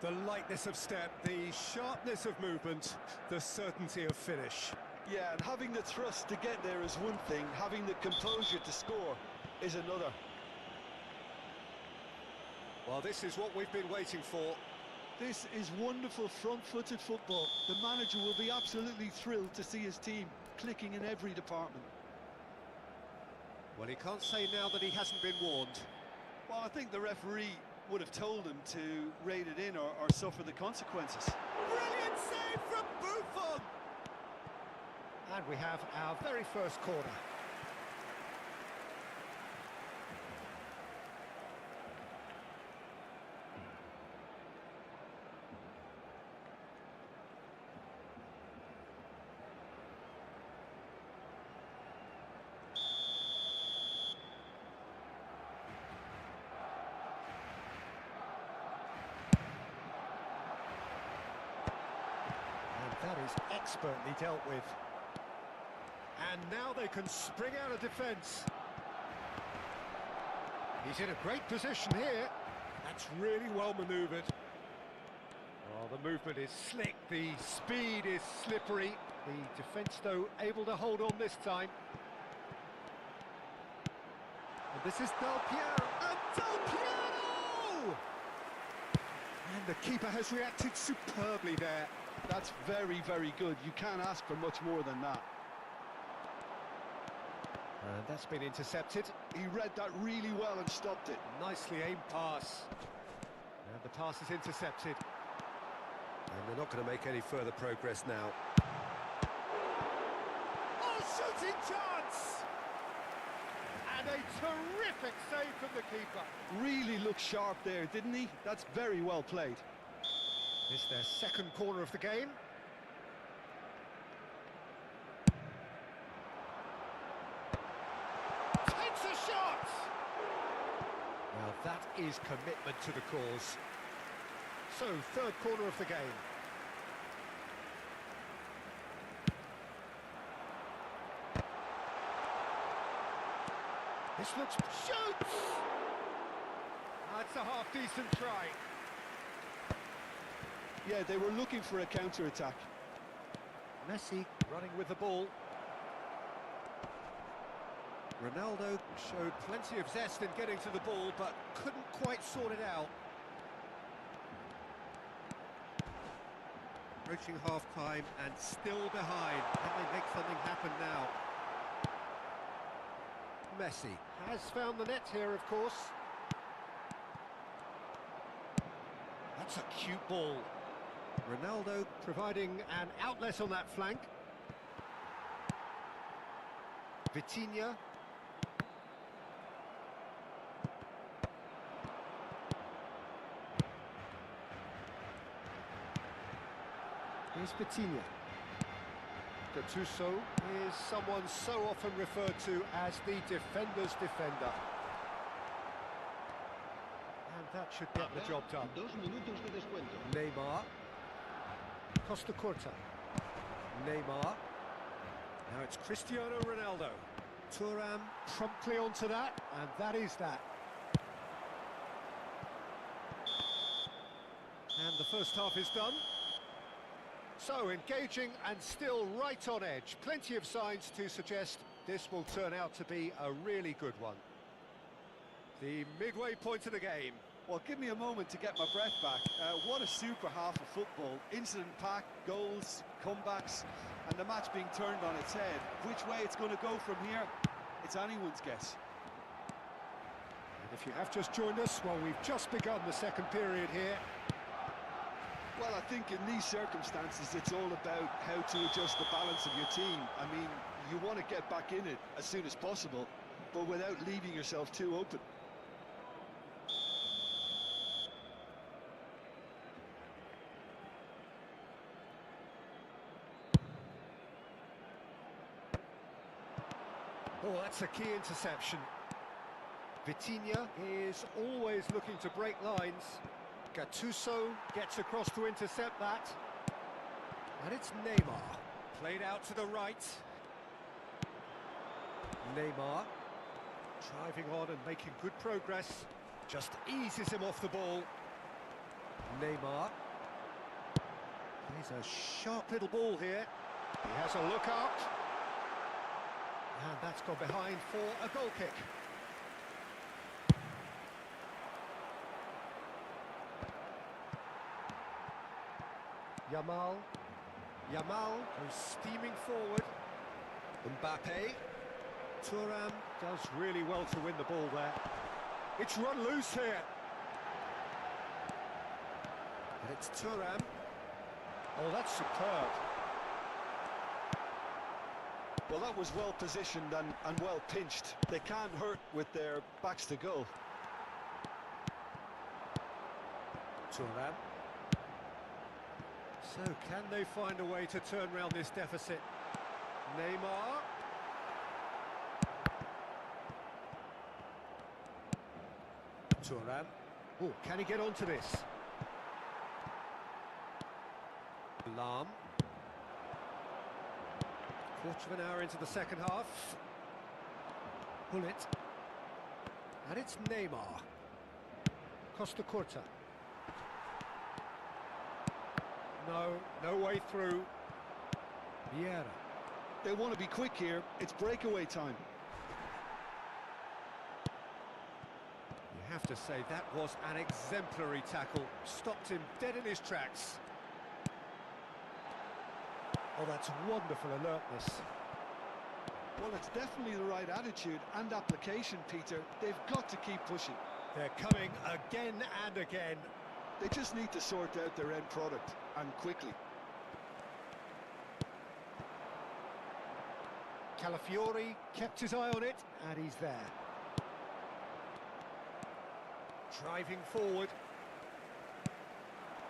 [SPEAKER 1] The lightness of step, the sharpness of movement, the certainty of finish.
[SPEAKER 3] Yeah, and having the thrust to get there is one thing, having the composure to score is another.
[SPEAKER 1] Well, this is what we've been waiting for.
[SPEAKER 3] This is wonderful front-footed football. The manager will be absolutely thrilled to see his team clicking in every department.
[SPEAKER 1] Well, he can't say now that he hasn't been warned.
[SPEAKER 3] Well, I think the referee would have told him to rate it in or suffer the consequences.
[SPEAKER 1] Brilliant save from Buffon! And we have our very first corner. That is expertly dealt with. And now they can spring out of defence. He's in a great position here. That's really well manoeuvred. Oh, the movement is slick, the speed is slippery. The defence, though, able to hold on this time. And this is Del Piero. And Del Piero! And the keeper has reacted superbly there.
[SPEAKER 3] That's very, very good. You can't ask for much more than that.
[SPEAKER 1] And that's been intercepted.
[SPEAKER 3] He read that really well and stopped it.
[SPEAKER 1] Nicely aimed pass. And the pass is intercepted. And they're not going to make any further progress now.
[SPEAKER 4] Oh, shooting chance! And a terrific save from the keeper.
[SPEAKER 3] Really looked sharp there, didn't he? That's very well played.
[SPEAKER 1] It's their second corner of the game. Takes a shot! Well, that is commitment to the cause. So, third corner of the game. This looks... Shoots! That's a half-decent try.
[SPEAKER 3] Yeah, they were looking for a counter-attack.
[SPEAKER 1] Messi running with the ball. Ronaldo showed plenty of zest in getting to the ball, but couldn't quite sort it out. Approaching half-time and still behind. Can they make something happen now? Messi has found the net here, of course. That's a cute ball. Ronaldo providing an outlet on that flank. Vitinha. Here's Vitinha. Gattuso is someone so often referred to as the defender's defender. And that should get the job done.
[SPEAKER 2] 2 minutos de descuento.
[SPEAKER 1] Neymar. Costa Curta. Neymar. Now it's Cristiano Ronaldo. Thuram promptly onto that, and that is that. And the first half is done. So, engaging and still right on edge. Plenty of signs to suggest this will turn out to be a really good one. The midway point of the game.
[SPEAKER 3] Well, give me a moment to get my breath back. What a super half of football. Incident-packed, goals, comebacks, and the match being turned on its head. Which way it's going to go from here, it's anyone's guess.
[SPEAKER 1] And if you have just joined us, well, we've just begun the second period here.
[SPEAKER 3] Well, I think in these circumstances, it's all about how to adjust the balance of your team. I mean, you want to get back in it as soon as possible, but without leaving yourself too open.
[SPEAKER 1] Oh, that's a key interception. Vitinha is always looking to break lines. Gattuso gets across to intercept that. And it's Neymar. Played out to the right. Neymar driving on and making good progress. Just eases him off the ball. Neymar. He's a sharp little ball here. He has a look out. And that's gone behind for a goal kick. Yamal goes steaming forward. Mbappe. Thuram does really well to win the ball there. It's run loose here. And it's Thuram. Oh, that's superb.
[SPEAKER 3] Well, that was well positioned and well pinched. They can't hurt with their backs to goal.
[SPEAKER 1] Thuram. So, can they find a way to turn around this deficit? Neymar. Thuram. Oh, can he get onto this? Lahm. Quarter of an hour into the second half. Gullit. And it's Neymar. Costa Curta. No way through. Vieira.
[SPEAKER 3] They want to be quick here. It's breakaway time.
[SPEAKER 1] You have to say that was an exemplary tackle. Stopped him dead in his tracks. Oh, that's wonderful alertness.
[SPEAKER 3] Well, it's definitely the right attitude and application, Peter. They've got to keep pushing.
[SPEAKER 1] They're coming again and again.
[SPEAKER 3] They just need to sort out their end product, and quickly.
[SPEAKER 1] Calafiori kept his eye on it, and he's there. Driving forward.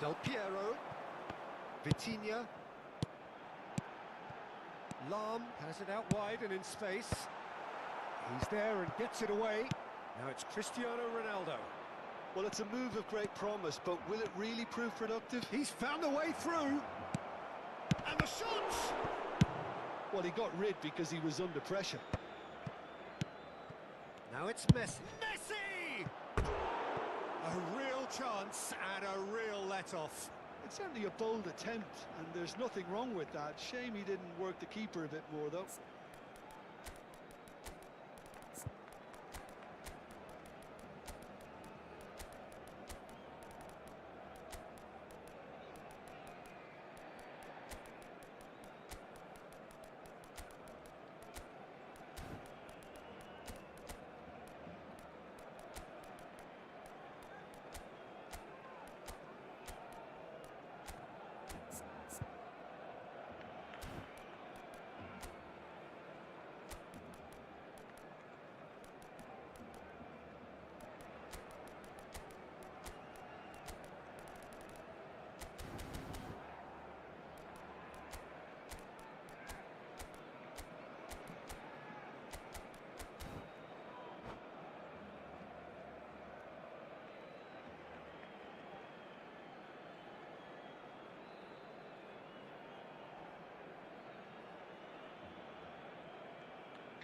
[SPEAKER 1] Del Piero. Vitinha. Lahm has it out wide and in space. He's there and gets it away. Now it's Cristiano Ronaldo.
[SPEAKER 3] Well, it's a move of great promise, but will it really prove productive?
[SPEAKER 1] He's found a way through. And the shots!
[SPEAKER 3] Well, he got rid because he was under pressure.
[SPEAKER 1] Now it's Messi. Messi! A real chance and a real let-off.
[SPEAKER 3] It's certainly a bold attempt, and there's nothing wrong with that. Shame he didn't work the keeper a bit more, though.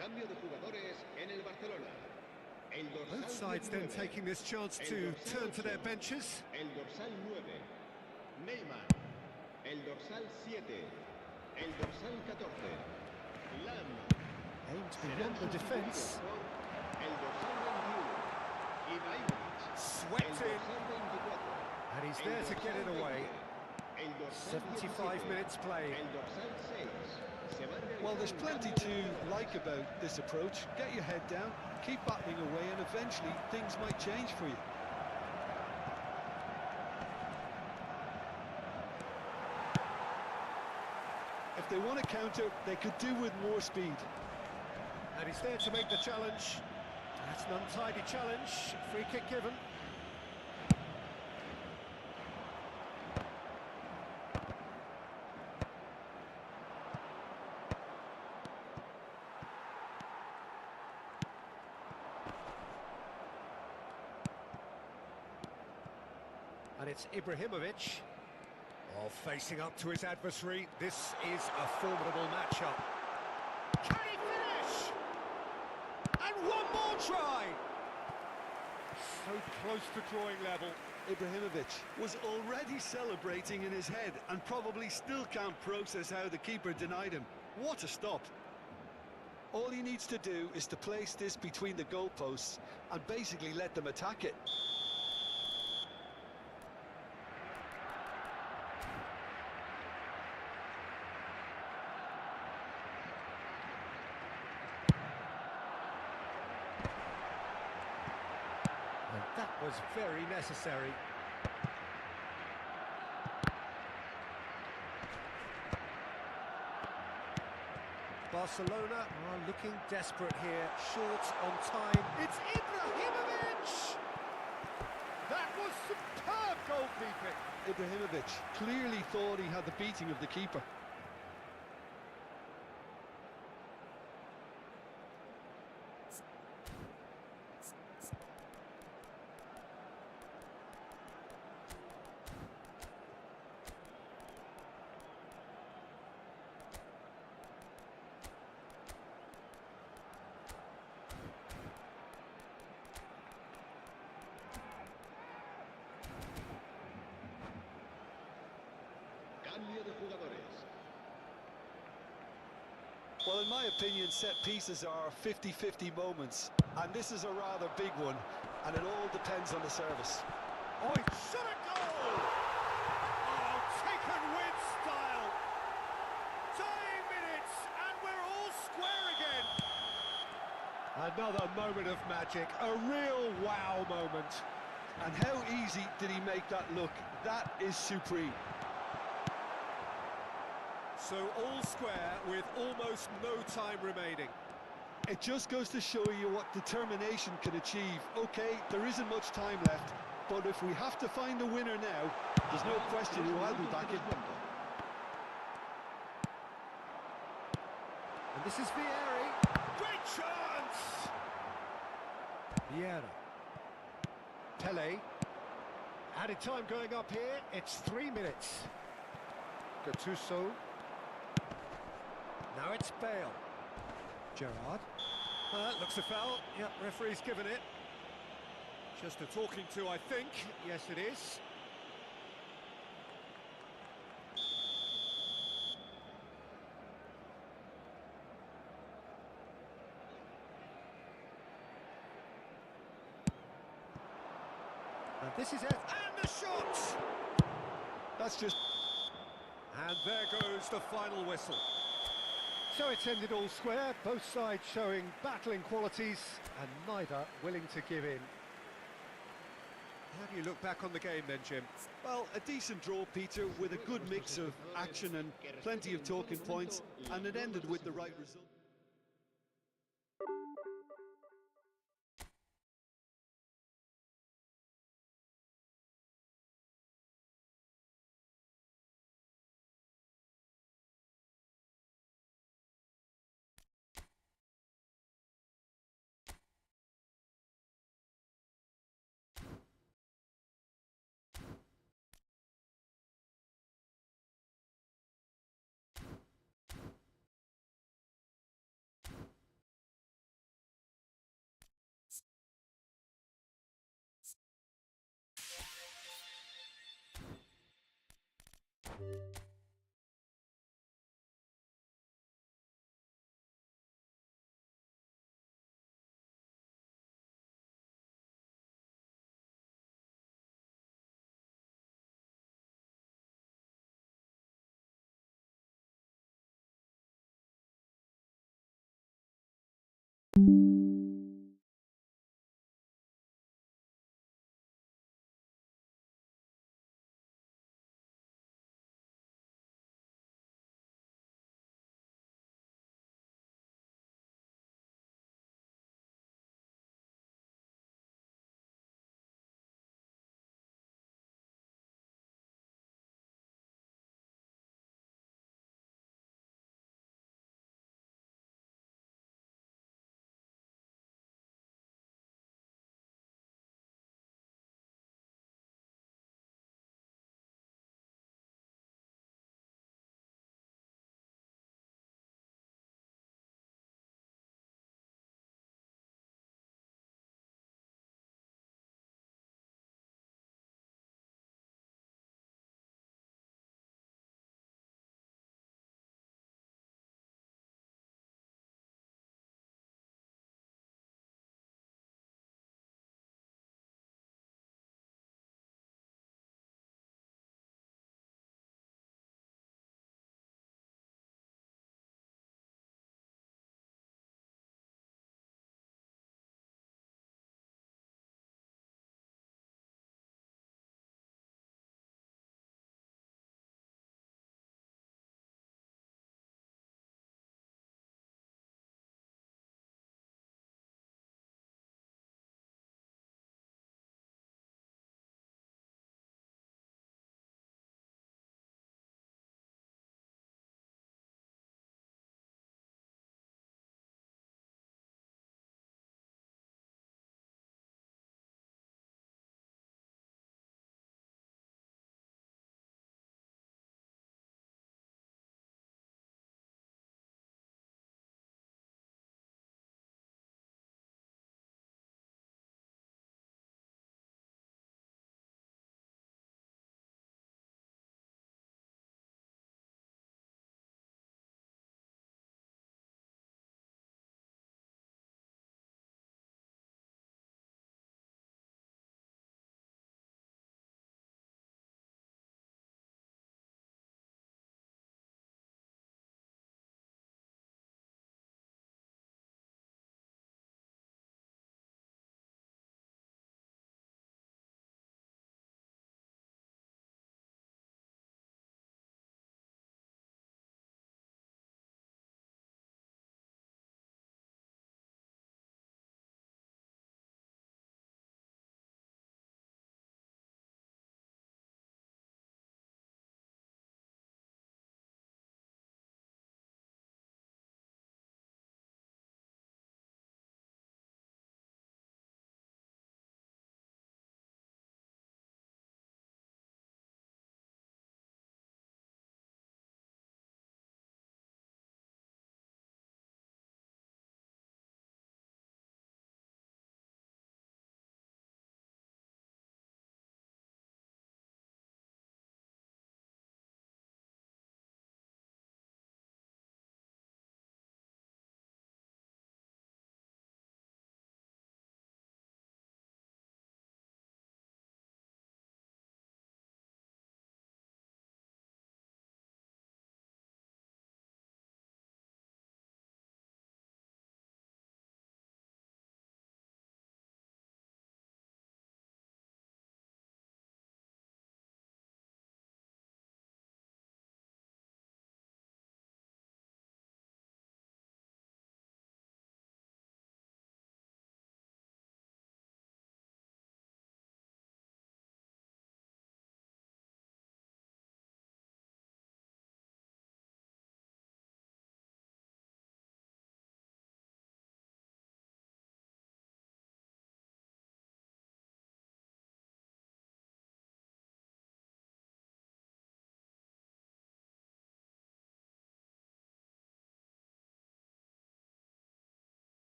[SPEAKER 2] Cambio de jugadores en el Barcelona. El dorsal
[SPEAKER 1] Both sides then
[SPEAKER 2] 19.
[SPEAKER 1] taking this chance
[SPEAKER 2] El
[SPEAKER 1] to
[SPEAKER 2] dorsal
[SPEAKER 1] turn to their
[SPEAKER 2] 8.
[SPEAKER 1] benches.
[SPEAKER 2] El dorsal 9. Neymar. El dorsal 7. El dorsal 14. Lam.
[SPEAKER 1] Aimed beyond the defence.
[SPEAKER 2] El dorsal 21. Ibrahimovic.
[SPEAKER 1] Swept
[SPEAKER 2] El
[SPEAKER 1] in.
[SPEAKER 2] dorsal 24.
[SPEAKER 1] And he's
[SPEAKER 2] El
[SPEAKER 1] there to
[SPEAKER 2] dorsal
[SPEAKER 1] get it away.
[SPEAKER 2] 20. El dorsal
[SPEAKER 1] 75
[SPEAKER 2] 17.
[SPEAKER 1] minutes played.
[SPEAKER 2] El dorsal 6. Se va a realizar
[SPEAKER 3] Well, there's
[SPEAKER 2] un
[SPEAKER 3] plenty
[SPEAKER 2] cambio
[SPEAKER 3] to
[SPEAKER 2] de
[SPEAKER 3] like about this approach. Get your head down, keep battling away, and eventually things might change for you. If they want to counter, they could do with more speed.
[SPEAKER 1] And he's there to make the challenge. That's an untidy challenge. Free kick given. And it's Ibrahimovic. Oh, facing up to his adversary. This is a formidable matchup. Can he finish? And one more try! So close to drawing level.
[SPEAKER 3] Ibrahimovic was already celebrating in his head and probably still can't process how the keeper denied him. What a stop. All he needs to do is to place this between the goalposts and basically let them attack it.
[SPEAKER 1] And that was very necessary. Barcelona are looking desperate here, short on time. It's Ibrahimovic! That was superb goalkeeping.
[SPEAKER 3] Ibrahimovic clearly thought he had the beating of the keeper.
[SPEAKER 2] cambio de jugadores.
[SPEAKER 3] Well, in my opinion, set pieces are 50-50 moments, and this is a rather big one, and it all depends on the service.
[SPEAKER 1] Oh, it should have goal! Oh, taken with style. Dying minutes, and we're all square again. Another moment of magic, a real wow moment.
[SPEAKER 3] And how easy did he make that look? That is supreme.
[SPEAKER 1] So all square with almost no time remaining.
[SPEAKER 3] It just goes to show you what determination can achieve. Okay, there isn't much time left, but if we have to find a winner now, there's no question who I'll be backing.
[SPEAKER 1] And this is Vieri. Great chance! Vieira. Pele. Added time going up here. It's 3 minutes. Gattuso. Now it's Bale. Gerrard. Looks a foul. Yep, referee's given it. Just a talking to, I think. Yes, it is. And this is it. And the shot!
[SPEAKER 3] That's just...
[SPEAKER 1] And there goes the final whistle. So it's ended all square, both sides showing battling qualities and neither willing to give in. How do you look back on the game then, Jim?
[SPEAKER 3] Well, a decent draw, Peter, with a good mix of action and plenty of talking points, and it ended with the right result.